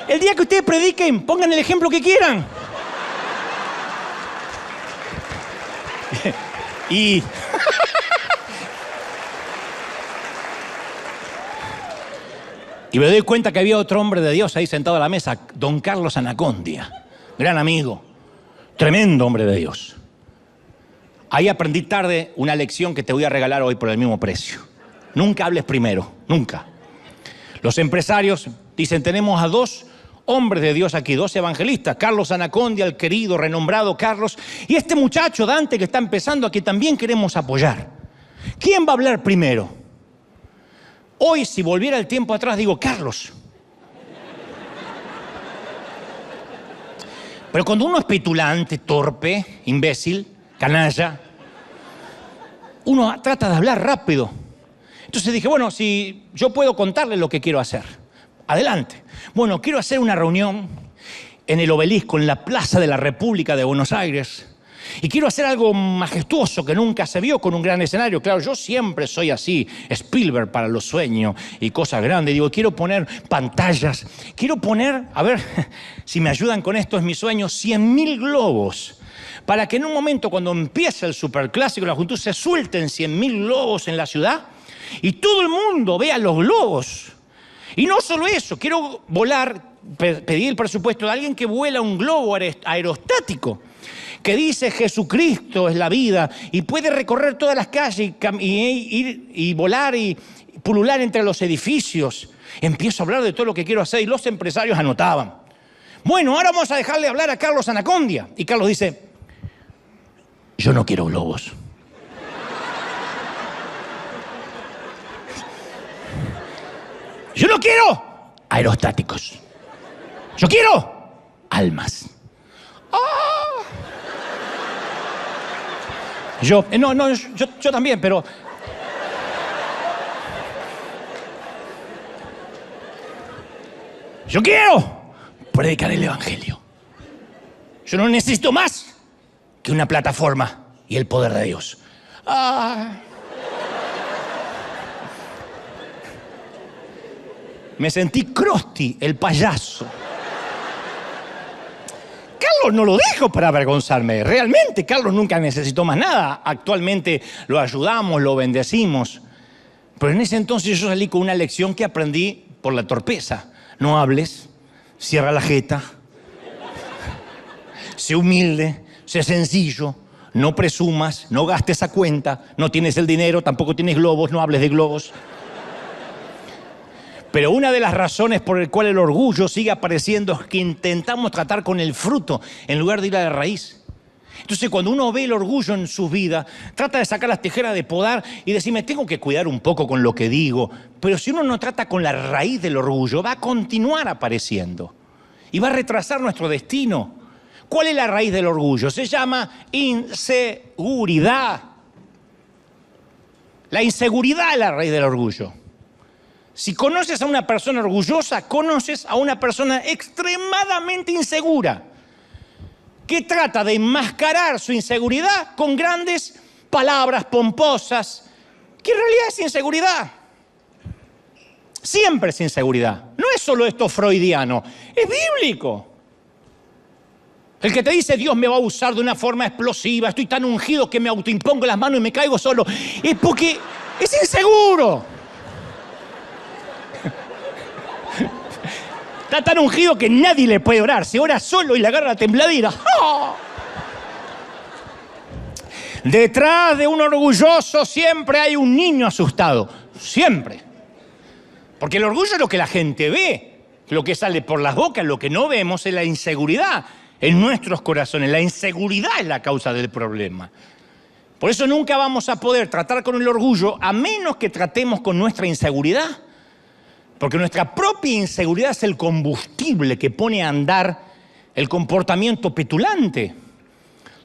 El día que ustedes prediquen, pongan el ejemplo que quieran. Y me doy cuenta que había otro hombre de Dios ahí sentado a la mesa, don Carlos Anacondia, gran amigo, tremendo hombre de Dios. Ahí aprendí tarde una lección que te voy a regalar hoy por el mismo precio. Nunca hables primero, nunca. Los empresarios dicen, tenemos a dos hombres de Dios aquí, dos evangelistas, Carlos Anacondia, el querido, renombrado Carlos, y este muchacho Dante que está empezando, a que también queremos apoyar. ¿Quién va a hablar primero? Hoy, si volviera el tiempo atrás, digo, Carlos. Pero cuando uno es petulante, torpe, imbécil, canalla, uno trata de hablar rápido. Entonces dije, bueno, si yo puedo contarle lo que quiero hacer, adelante. Bueno, quiero hacer una reunión en el Obelisco, en la Plaza de la República de Buenos Aires. Y quiero hacer algo majestuoso que nunca se vio con un gran escenario. Claro, yo siempre soy así, Spielberg para los sueños y cosas grandes. Digo, quiero poner pantallas, quiero poner, a ver si me ayudan con esto, es mi sueño, 100.000 globos. Para que en un momento cuando empiece el superclásico, la juventud, se suelten 100.000 globos en la ciudad y todo el mundo vea los globos. Y no solo eso, quiero pedir el presupuesto de alguien que vuela un globo aerostático, que dice Jesucristo es la vida y puede recorrer todas las calles y volar y pulular entre los edificios. Empiezo a hablar de todo lo que quiero hacer y los empresarios anotaban. Bueno, ahora vamos a dejarle hablar a Carlos Anacondia. Y Carlos dice, yo no quiero globos. Yo no quiero aerostáticos. Yo quiero almas. ¡Ah! Yo también, pero... Yo quiero predicar el Evangelio. Yo no necesito más que una plataforma y el poder de Dios. ¡Ah! Me sentí Krusty, el payaso. Carlos no lo dijo para avergonzarme. Realmente, Carlos nunca necesitó más nada. Actualmente lo ayudamos, lo bendecimos. Pero en ese entonces yo salí con una lección que aprendí por la torpeza. No hables, cierra la jeta, sé humilde, sé sencillo, no presumas, no gastes a cuenta, no tienes el dinero, tampoco tienes globos, no hables de globos. Pero una de las razones por las cuales el orgullo sigue apareciendo es que intentamos tratar con el fruto en lugar de ir a la raíz. Entonces, cuando uno ve el orgullo en su vida, trata de sacar las tijeras de podar y decirme, tengo que cuidar un poco con lo que digo. Pero si uno no trata con la raíz del orgullo, va a continuar apareciendo y va a retrasar nuestro destino. ¿Cuál es la raíz del orgullo? Se llama inseguridad. La inseguridad es la raíz del orgullo. Si conoces a una persona orgullosa, conoces a una persona extremadamente insegura, que trata de enmascarar su inseguridad con grandes palabras pomposas, que en realidad es inseguridad. Siempre es inseguridad. No es solo esto freudiano, es bíblico. El que te dice Dios me va a usar de una forma explosiva, estoy tan ungido que me autoimpongo las manos y me caigo solo, es porque es inseguro. Está tan ungido que nadie le puede orar. Se ora solo y le agarra la tembladera. ¡Oh! Detrás de un orgulloso siempre hay un niño asustado. Siempre. Porque el orgullo es lo que la gente ve. Lo que sale por las bocas, lo que no vemos es la inseguridad en nuestros corazones. La inseguridad es la causa del problema. Por eso nunca vamos a poder tratar con el orgullo a menos que tratemos con nuestra inseguridad. Porque nuestra propia inseguridad es el combustible que pone a andar el comportamiento petulante.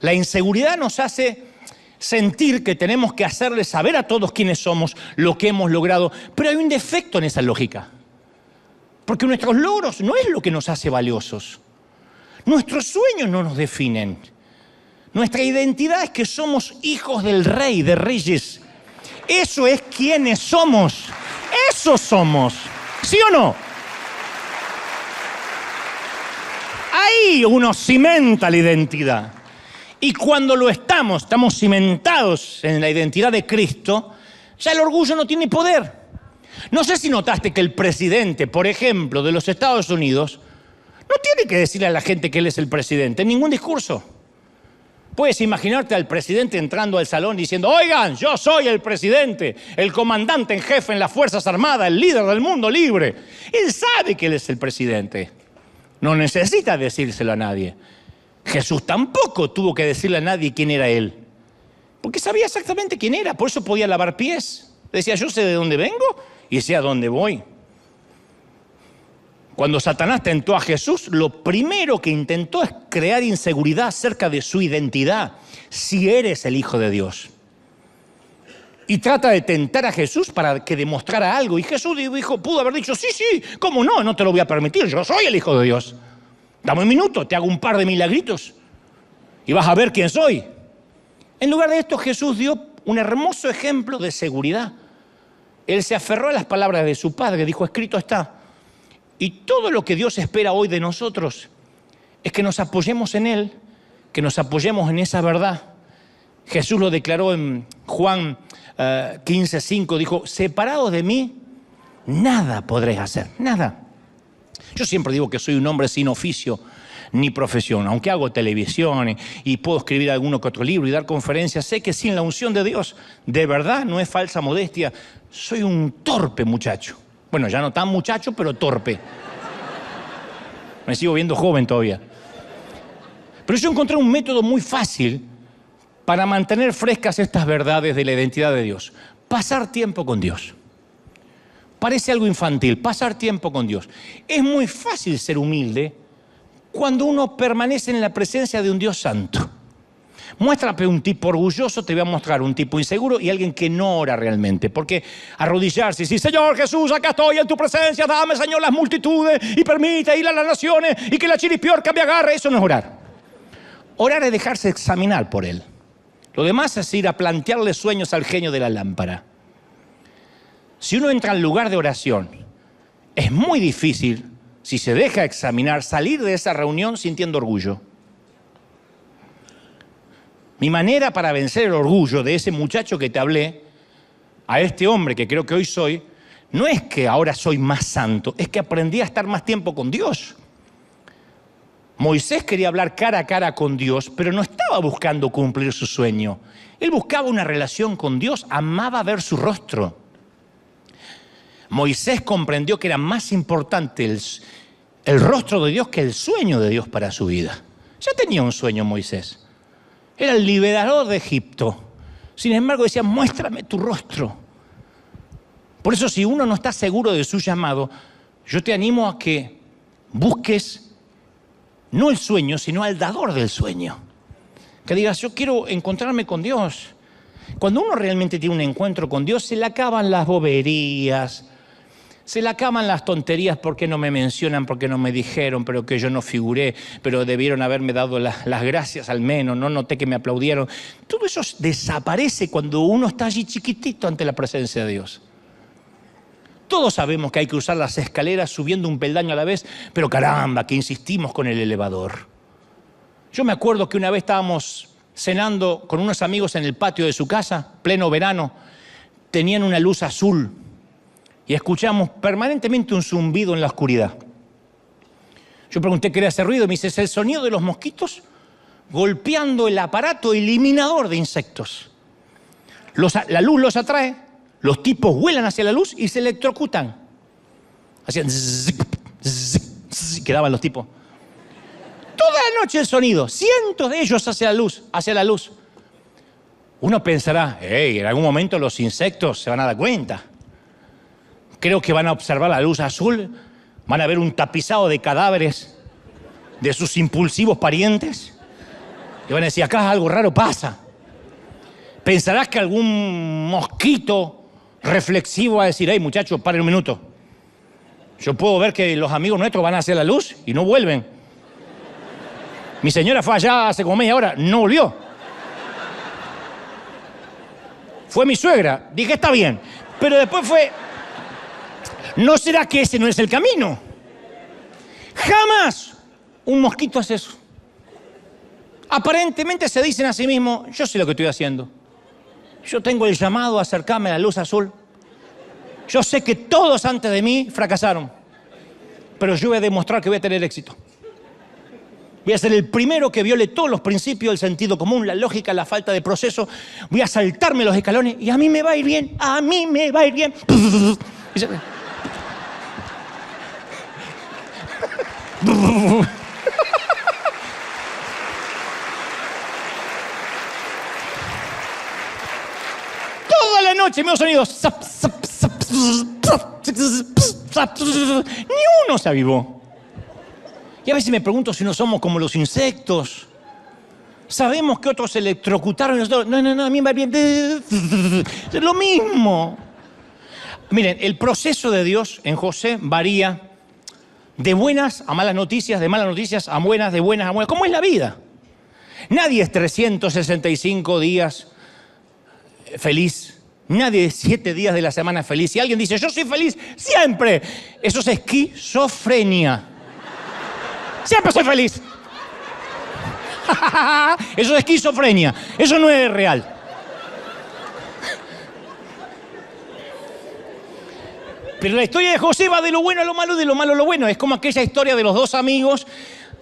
La inseguridad nos hace sentir que tenemos que hacerle saber a todos quiénes somos, lo que hemos logrado. Pero hay un defecto en esa lógica. Porque nuestros logros no es lo que nos hace valiosos. Nuestros sueños no nos definen. Nuestra identidad es que somos hijos del Rey, de Reyes. Eso es quienes somos. Eso somos. ¿Sí o no? Ahí uno cimenta la identidad. Y cuando lo estamos cimentados en la identidad de Cristo, ya el orgullo no tiene poder. No sé si notaste que el presidente, por ejemplo, de los Estados Unidos, no tiene que decirle a la gente que él es el presidente en ningún discurso. Puedes imaginarte al presidente entrando al salón diciendo, oigan, yo soy el presidente, el comandante en jefe en las Fuerzas Armadas, el líder del mundo libre. Él sabe que él es el presidente. No necesita decírselo a nadie. Jesús tampoco tuvo que decirle a nadie quién era él. Porque sabía exactamente quién era, por eso podía lavar pies. Decía, yo sé de dónde vengo y sé a dónde voy. Cuando Satanás tentó a Jesús, lo primero que intentó es crear inseguridad acerca de su identidad, si eres el Hijo de Dios. Y trata de tentar a Jesús para que demostrara algo. Y Jesús pudo haber dicho, sí, ¿cómo no? No te lo voy a permitir, yo soy el Hijo de Dios. Dame un minuto, te hago un par de milagritos y vas a ver quién soy. En lugar de esto, Jesús dio un hermoso ejemplo de seguridad. Él se aferró a las palabras de su Padre, dijo, escrito está. Y todo lo que Dios espera hoy de nosotros es que nos apoyemos en Él, que nos apoyemos en esa verdad, Jesús lo declaró en Juan 15:5, dijo, separados de mí, nada podréis hacer, nada. Yo siempre digo que soy un hombre sin oficio ni profesión, aunque hago televisión y puedo escribir alguno que otro libro y dar conferencias, sé que sin la unción de Dios, de verdad, no es falsa modestia, soy un torpe muchacho. Bueno, ya no tan muchacho, pero torpe. Me sigo viendo joven todavía. Pero yo encontré un método muy fácil para mantener frescas estas verdades de la identidad de Dios. Pasar tiempo con Dios. Parece algo infantil, pasar tiempo con Dios. Es muy fácil ser humilde cuando uno permanece en la presencia de un Dios santo. Muéstrame un tipo orgulloso, te voy a mostrar un tipo inseguro y alguien que no ora realmente. Porque arrodillarse y decir, Señor Jesús, acá estoy en tu presencia, dame, Señor, las multitudes y permite ir a las naciones y que la chiripiorca me agarre, eso no es orar. Orar es dejarse examinar por Él. Lo demás es ir a plantearle sueños al genio de la lámpara. Si uno entra al lugar de oración, es muy difícil, si se deja examinar, salir de esa reunión sintiendo orgullo. Mi manera para vencer el orgullo de ese muchacho que te hablé, a este hombre que creo que hoy soy, no es que ahora soy más santo, es que aprendí a estar más tiempo con Dios. Moisés quería hablar cara a cara con Dios, pero no estaba buscando cumplir su sueño. Él buscaba una relación con Dios, amaba ver su rostro. Moisés comprendió que era más importante el rostro de Dios que el sueño de Dios para su vida. Ya tenía un sueño Moisés. Era el liberador de Egipto. Sin embargo decía, muéstrame tu rostro. Por eso si uno no está seguro de su llamado, yo te animo a que busques no el sueño, sino al dador del sueño. Que digas, yo quiero encontrarme con Dios. Cuando uno realmente tiene un encuentro con Dios, se le acaban las boberías, se le acaban las tonterías, porque no me mencionan, porque no me dijeron, pero que yo no figuré, pero debieron haberme dado las gracias al menos, no noté que me aplaudieron. Todo eso desaparece cuando uno está allí chiquitito ante la presencia de Dios. Todos sabemos que hay que usar las escaleras subiendo un peldaño a la vez, pero caramba, que insistimos con el elevador. Yo me acuerdo que una vez estábamos cenando con unos amigos en el patio de su casa, pleno verano, tenían una luz azul y escuchamos permanentemente un zumbido en la oscuridad. Yo pregunté qué era ese ruido y me dice, es el sonido de los mosquitos golpeando el aparato eliminador de insectos. La luz los atrae, los tipos vuelan hacia la luz y se electrocutan. Hacían zzz, zzz, zzz, quedaban los tipos. Toda la noche el sonido, cientos de ellos hacia la luz. Uno pensará, en algún momento los insectos se van a dar cuenta. Creo que van a observar la luz azul, van a ver un tapizado de cadáveres de sus impulsivos parientes y van a decir, acá algo raro pasa. Pensarás que algún mosquito reflexivo va a decir, hey muchachos, paren un minuto. Yo puedo ver que los amigos nuestros van hacia la luz y no vuelven. Mi señora fue allá hace como media hora, no volvió. Fue mi suegra, dije está bien, pero después fue, ¿no será que ese no es el camino? Jamás un mosquito hace eso. Aparentemente se dicen a sí mismos, yo sé lo que estoy haciendo. Yo tengo el llamado a acercarme a la luz azul. Yo sé que todos antes de mí fracasaron, pero yo voy a demostrar que voy a tener éxito. Voy a ser el primero que viole todos los principios del sentido común, la lógica, la falta de proceso. Voy a saltarme los escalones y a mí me va a ir bien. A mí me va a ir bien. Toda la noche me oigo sonidos. Ni uno se avivó. Y a veces me pregunto si no somos como los insectos. Sabemos que otros se electrocutaron y nosotros, no, a mí me va bien. Es lo mismo. Miren, el proceso de Dios en José varía de buenas a malas noticias, de malas noticias a buenas, de buenas a buenas. ¿Cómo es la vida? Nadie es 365 días feliz. Nadie es 7 días de la semana feliz. Si alguien dice, yo soy feliz siempre, eso es esquizofrenia. Siempre soy feliz. Eso es esquizofrenia, eso no es real. Pero la historia de José va de lo bueno a lo malo, de lo malo a lo bueno. Es como aquella historia de los dos amigos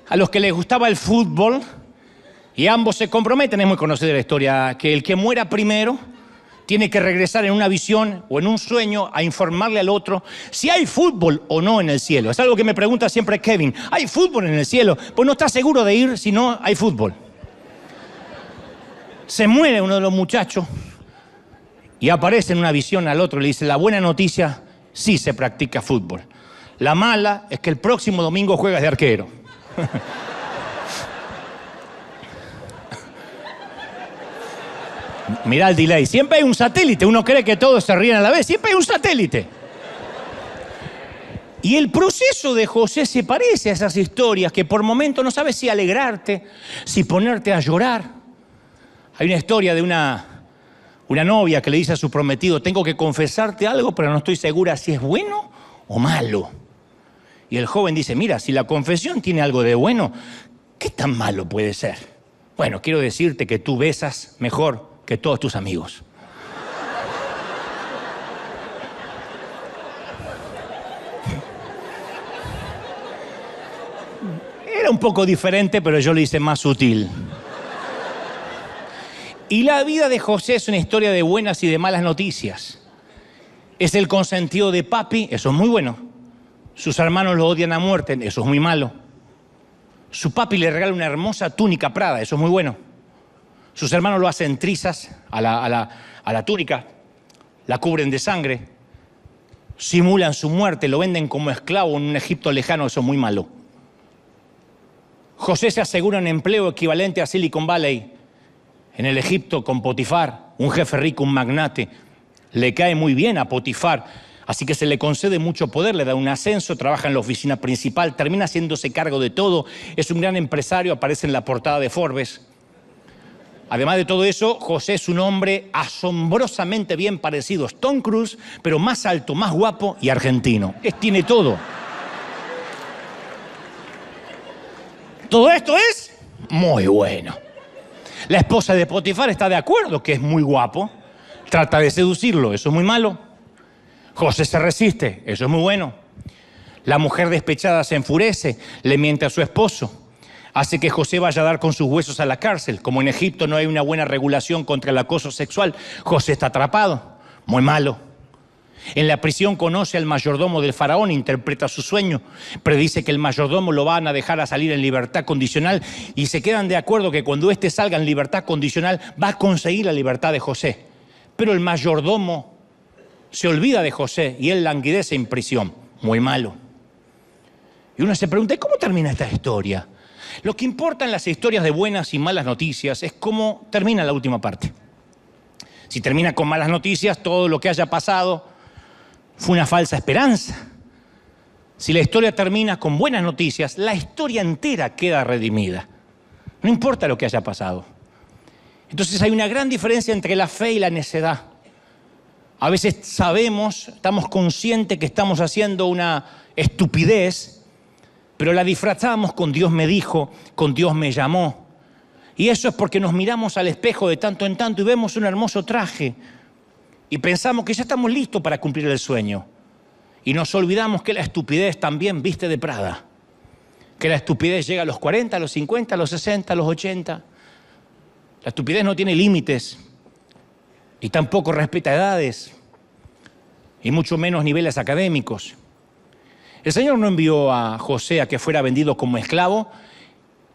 a los que les gustaba el fútbol y ambos se comprometen. Es muy conocida la historia, que el que muera primero tiene que regresar en una visión o en un sueño a informarle al otro si hay fútbol o no en el cielo. Es algo que me pregunta siempre Kevin. ¿Hay fútbol en el cielo? Pues no está seguro de ir si no hay fútbol. Se muere uno de los muchachos y aparece en una visión al otro. Le dice, la buena noticia, sí se practica fútbol. La mala es que el próximo domingo juegas de arquero. Mirá el delay. Siempre hay un satélite. Uno cree que todos se ríen a la vez. Siempre hay un satélite. Y el proceso de José se parece a esas historias que por momentos no sabes si alegrarte, si ponerte a llorar. Hay una historia de una novia que le dice a su prometido, tengo que confesarte algo, pero no estoy segura si es bueno o malo. Y el joven dice, mira, si la confesión tiene algo de bueno, ¿qué tan malo puede ser? Bueno, quiero decirte que tú besas mejor que todos tus amigos. Era un poco diferente, pero yo lo hice más sutil. Y la vida de José es una historia de buenas y de malas noticias. Es el consentido de papi, eso es muy bueno. Sus hermanos lo odian a muerte, eso es muy malo. Su papi le regala una hermosa túnica Prada, eso es muy bueno. Sus hermanos lo hacen trizas a la túnica, la cubren de sangre, simulan su muerte, lo venden como esclavo en un Egipto lejano, eso es muy malo. José se asegura un empleo equivalente a Silicon Valley en el Egipto con Potifar, un jefe rico, un magnate. Le cae muy bien a Potifar, así que se le concede mucho poder, le da un ascenso, trabaja en la oficina principal, termina haciéndose cargo de todo, es un gran empresario, aparece en la portada de Forbes. Además de todo eso, José es un hombre asombrosamente bien parecido a Tom Cruise, pero más alto, más guapo y argentino. Tiene todo. Todo esto es muy bueno. La esposa de Potifar está de acuerdo que es muy guapo, trata de seducirlo, eso es muy malo. José se resiste, eso es muy bueno. La mujer despechada se enfurece, le miente a su esposo. Hace que José vaya a dar con sus huesos a la cárcel. Como en Egipto no hay una buena regulación contra el acoso sexual, José está atrapado. Muy malo. En la prisión conoce al mayordomo del faraón, interpreta su sueño, predice que el mayordomo lo van a dejar a salir en libertad condicional y se quedan de acuerdo que cuando éste salga en libertad condicional va a conseguir la libertad de José. Pero el mayordomo se olvida de José y él languidece en prisión. Muy malo. Y uno se pregunta, ¿cómo termina esta historia? Lo que importa en las historias de buenas y malas noticias es cómo termina la última parte. Si termina con malas noticias, todo lo que haya pasado fue una falsa esperanza. Si la historia termina con buenas noticias, la historia entera queda redimida. No importa lo que haya pasado. Entonces hay una gran diferencia entre la fe y la necedad. A veces sabemos, estamos conscientes que estamos haciendo una estupidez, pero la disfrazamos con Dios me dijo, con Dios me llamó. Y eso es porque nos miramos al espejo de tanto en tanto y vemos un hermoso traje y pensamos que ya estamos listos para cumplir el sueño. Y nos olvidamos que la estupidez también viste de Prada. Que la estupidez llega a los 40, a los 50, a los 60, a los 80. La estupidez no tiene límites y tampoco respeta edades y mucho menos niveles académicos. El Señor no envió a José a que fuera vendido como esclavo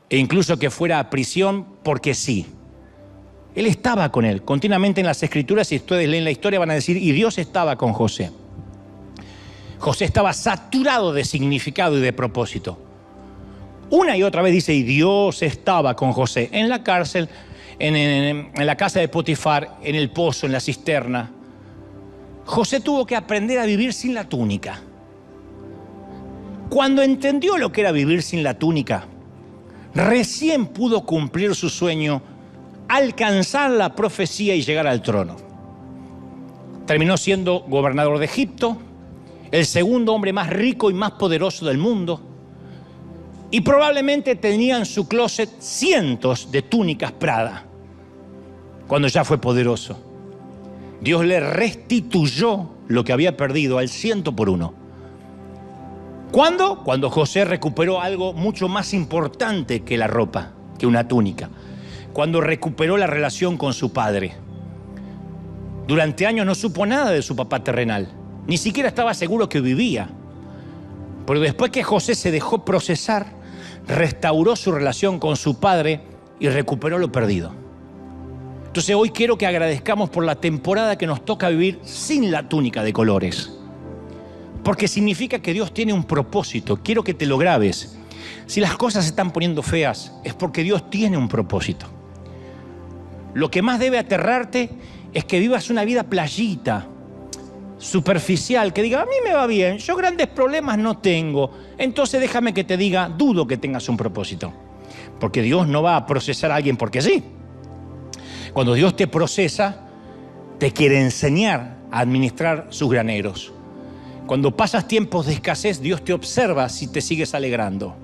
e incluso que fuera a prisión porque sí. Él estaba con él. Continuamente en las Escrituras, si ustedes leen la historia, van a decir, y Dios estaba con José. José estaba saturado de significado y de propósito. Una y otra vez dice, y Dios estaba con José en la cárcel, en la casa de Potifar, en el pozo, en la cisterna. José tuvo que aprender a vivir sin la túnica. Cuando entendió lo que era vivir sin la túnica, recién pudo cumplir su sueño, alcanzar la profecía y llegar al trono. Terminó siendo gobernador de Egipto, el segundo hombre más rico y más poderoso del mundo. Y probablemente tenía en su closet cientos de túnicas Prada. Cuando ya fue poderoso, Dios le restituyó lo que había perdido al 100%. ¿Cuándo? Cuando José recuperó algo mucho más importante que la ropa, que una túnica. Cuando recuperó la relación con su padre. Durante años no supo nada de su papá terrenal. Ni siquiera estaba seguro que vivía. Pero después que José se dejó procesar, restauró su relación con su padre y recuperó lo perdido. Entonces hoy quiero que agradezcamos por la temporada que nos toca vivir sin la túnica de colores. Porque significa que Dios tiene un propósito. Quiero que te lo grabes. Si las cosas se están poniendo feas, es porque Dios tiene un propósito. Lo que más debe aterrarte es que vivas una vida playita, superficial, que diga, a mí me va bien, yo grandes problemas no tengo. Entonces déjame que te diga, dudo que tengas un propósito. Porque Dios no va a procesar a alguien porque sí. Cuando Dios te procesa, te quiere enseñar a administrar sus graneros. Cuando pasas tiempos de escasez, Dios te observa si te sigues alegrando.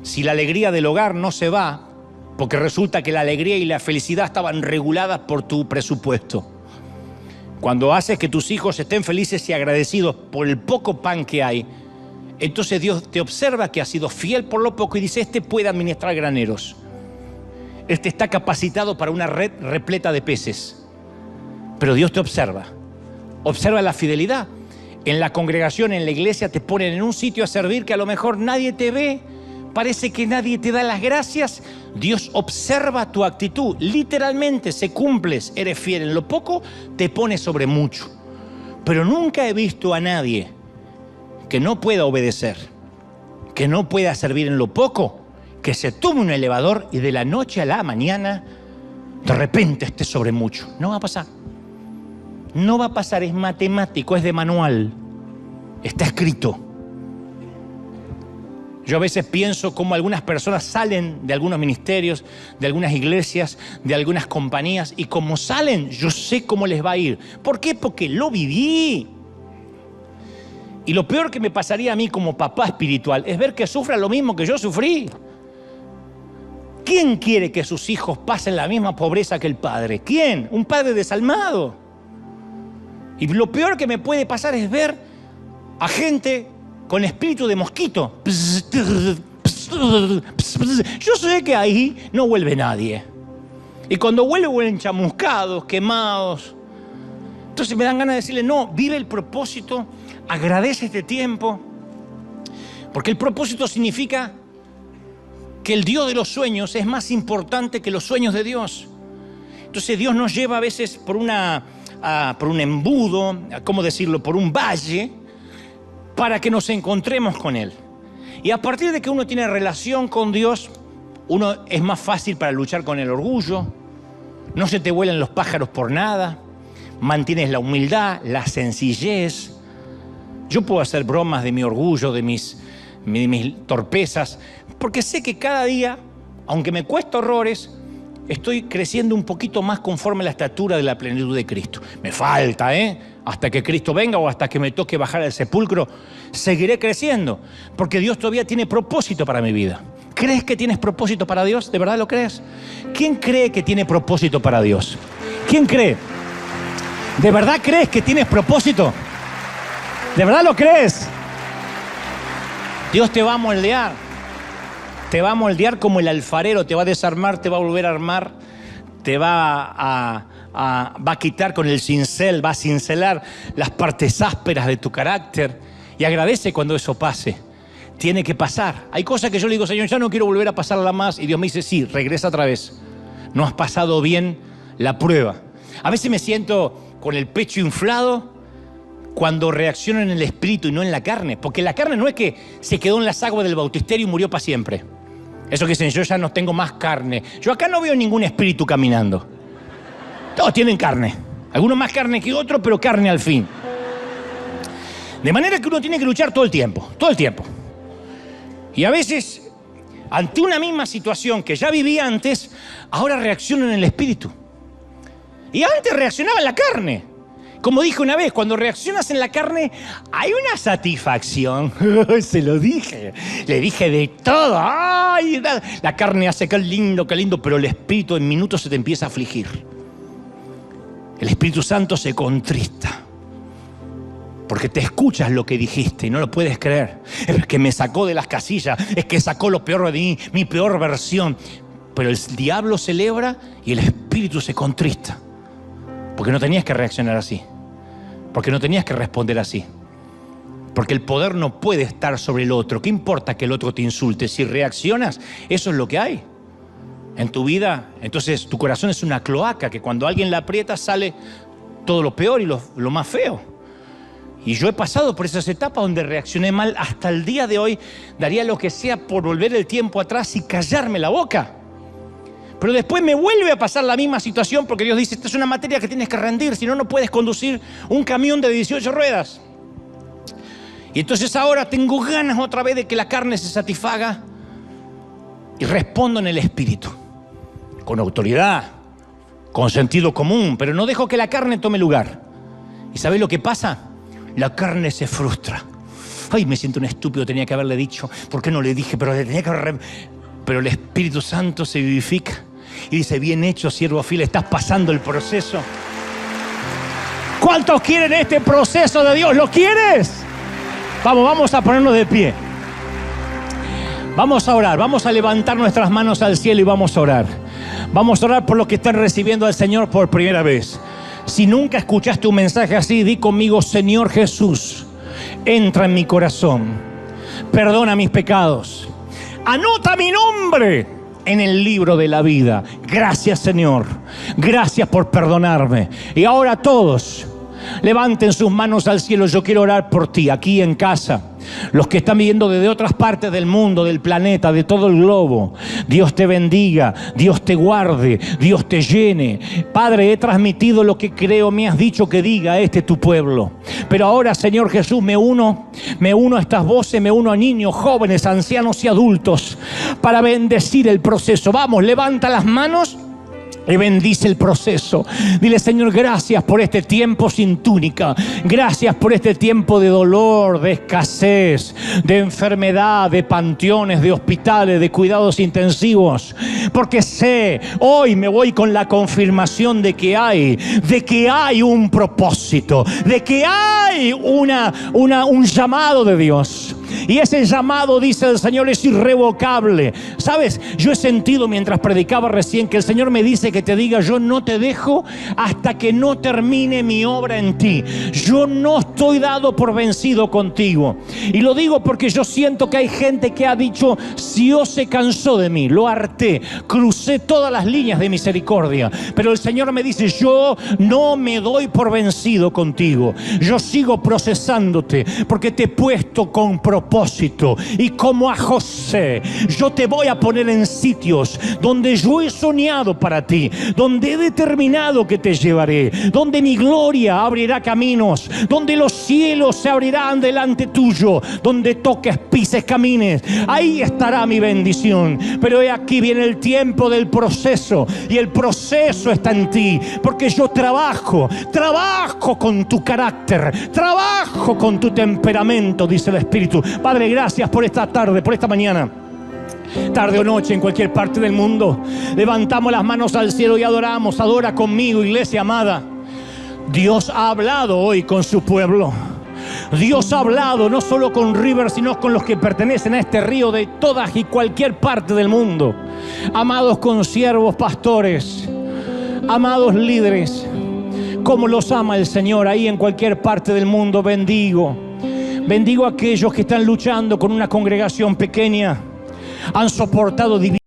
Si la alegría del hogar no se va, porque resulta que la alegría y la felicidad estaban reguladas por tu presupuesto. Cuando haces que tus hijos estén felices y agradecidos por el poco pan que hay, entonces Dios te observa que has sido fiel por lo poco y dice, este puede administrar graneros. Este está capacitado para una red repleta de peces. Pero Dios te observa. Observa la fidelidad. En la congregación, en la iglesia, te ponen en un sitio a servir que a lo mejor nadie te ve. Parece que nadie te da las gracias. Dios observa tu actitud. Literalmente, se cumples, eres fiel en lo poco, te pones sobre mucho. Pero nunca he visto a nadie que no pueda obedecer, que no pueda servir en lo poco, que se tome un elevador y de la noche a la mañana de repente esté sobre mucho. No va a pasar. No va a pasar, es matemático, es de manual. Está escrito. Yo a veces pienso cómo algunas personas salen de algunos ministerios, de algunas iglesias, de algunas compañías, y como salen, yo sé cómo les va a ir. ¿Por qué? Porque lo viví. Y lo peor que me pasaría a mí como papá espiritual es ver que sufran lo mismo que yo sufrí. ¿Quién quiere que sus hijos pasen la misma pobreza que el padre? ¿Quién? Un padre desalmado. Y lo peor que me puede pasar es ver a gente con espíritu de mosquito. Yo sé que ahí no vuelve nadie. Y cuando vuelven chamuscados, quemados. Entonces me dan ganas de decirle, no, vive el propósito, agradece este tiempo. Porque el propósito significa que el Dios de los sueños es más importante que los sueños de Dios. Entonces Dios nos lleva a veces por un embudo, ¿cómo decirlo? Por un valle, para que nos encontremos con Él. Y a partir de que uno tiene relación con Dios, uno es más fácil para luchar con el orgullo, no se te vuelan los pájaros por nada, mantienes la humildad, la sencillez. Yo puedo hacer bromas de mi orgullo, de mis torpezas, porque sé que cada día, aunque me cuesta horrores, estoy creciendo un poquito más conforme a la estatura de la plenitud de Cristo. Me falta, hasta que Cristo venga o hasta que me toque bajar al sepulcro, seguiré creciendo, porque Dios todavía tiene propósito para mi vida. ¿Crees que tienes propósito para Dios? ¿De verdad lo crees? ¿Quién cree que tiene propósito para Dios? ¿Quién cree? ¿De verdad crees que tienes propósito? ¿De verdad lo crees? Dios te va a moldear. Te va a moldear como el alfarero, te va a desarmar, te va a volver a armar, te va a quitar con el cincel, va a cincelar las partes ásperas de tu carácter. Y agradece cuando eso pase. Tiene que pasar. Hay cosas que yo le digo, Señor, ya no quiero volver a pasarla más. Y Dios me dice, sí, regresa otra vez. No has pasado bien la prueba. A veces me siento con el pecho inflado cuando reacciono en el espíritu y no en la carne. Porque la carne no es que se quedó en las aguas del bautisterio y murió para siempre. Eso que dicen, yo ya no tengo más carne. Yo acá no veo ningún espíritu caminando. Todos tienen carne. Algunos más carne que otros, pero carne al fin. De manera que uno tiene que luchar todo el tiempo. Todo el tiempo. Y a veces, ante una misma situación que ya viví antes, ahora reacciono en el espíritu. Y antes reaccionaba en la carne. Como dije una vez, cuando reaccionas en la carne, hay una satisfacción. Se lo dije. Le dije de todo. ¡Ay! La carne hace qué lindo, pero el espíritu en minutos se te empieza a afligir. El Espíritu Santo se contrista. Porque te escuchas lo que dijiste y no lo puedes creer. Es que me sacó de las casillas, es que sacó lo peor de mí, mi peor versión. Pero el diablo celebra y el espíritu se contrista. Porque no tenías que reaccionar así. Porque no tenías que responder así. Porque el poder no puede estar sobre el otro. ¿Qué importa que el otro te insulte? Si reaccionas, eso es lo que hay en tu vida. Entonces tu corazón es una cloaca que cuando alguien la aprieta sale todo lo peor y lo más feo. Y yo he pasado por esas etapas donde reaccioné mal. Hasta el día de hoy daría lo que sea por volver el tiempo atrás y callarme la boca. Pero después me vuelve a pasar la misma situación porque Dios dice, esta es una materia que tienes que rendir, si no, no puedes conducir un camión de 18 ruedas. Y entonces ahora tengo ganas otra vez de que la carne se satisfaga y respondo en el espíritu, con autoridad, con sentido común, pero no dejo que la carne tome lugar. ¿Y sabés lo que pasa? La carne se frustra. Ay, me siento un estúpido, tenía que haberle dicho. ¿Por qué no le dije? Pero el Espíritu Santo se vivifica y dice, bien hecho, siervo fiel, estás pasando el proceso. ¿Cuántos quieren este proceso de Dios? ¿Lo quieres? Vamos a ponernos de pie. Vamos a orar, vamos a levantar nuestras manos al cielo y vamos a orar. Vamos a orar por los que están recibiendo al Señor por primera vez. Si nunca escuchaste un mensaje así, di conmigo, Señor Jesús, entra en mi corazón, perdona mis pecados, anota mi nombre en el libro de la vida. Gracias, Señor, gracias por perdonarme. Y ahora todos levanten sus manos al cielo. Yo quiero orar por ti, aquí en casa. Los que están viendo desde otras partes del mundo, del planeta, de todo el globo. Dios te bendiga, Dios te guarde, Dios te llene. Padre, he transmitido lo que creo me has dicho que diga tu pueblo. Pero ahora, Señor Jesús, me uno a estas voces, me uno a niños, jóvenes, ancianos y adultos para bendecir el proceso. Vamos, levanta las manos y bendice el proceso. Dile, Señor, gracias por este tiempo sin túnica. Gracias por este tiempo de dolor, de escasez, de enfermedad, de panteones, de hospitales, de cuidados intensivos. Porque sé, hoy me voy con la confirmación de que hay un propósito, de que hay un llamado de Dios. Y ese llamado, dice el Señor, es irrevocable. ¿Sabes? Yo he sentido mientras predicaba recién que el Señor me dice que te diga, yo no te dejo hasta que no termine mi obra en ti. Yo no estoy dado por vencido contigo. Y lo digo porque yo siento que hay gente que ha dicho, Dios se cansó de mí, lo harté, crucé todas las líneas de misericordia. Pero el Señor me dice, yo no me doy por vencido contigo. Yo sigo procesándote porque te he puesto con propósito. Y como a José, yo te voy a poner en sitios donde yo he soñado para ti, donde he determinado que te llevaré, donde mi gloria abrirá caminos, donde los cielos se abrirán delante tuyo, donde toques, pises, camines. Ahí estará mi bendición. Pero he aquí viene el tiempo del proceso, y el proceso está en ti, porque yo trabajo con tu carácter, trabajo con tu temperamento, dice el Espíritu. Padre, gracias por esta tarde, por esta mañana, tarde o noche, en cualquier parte del mundo. Levantamos las manos al cielo y adoramos. Adora conmigo, iglesia amada. Dios ha hablado hoy con su pueblo. Dios ha hablado no solo con River, sino con los que pertenecen a este río de todas y cualquier parte del mundo. Amados consiervos, pastores, amados líderes, como los ama el Señor ahí en cualquier parte del mundo. Bendigo a aquellos que están luchando con una congregación pequeña. Han soportado divisiones.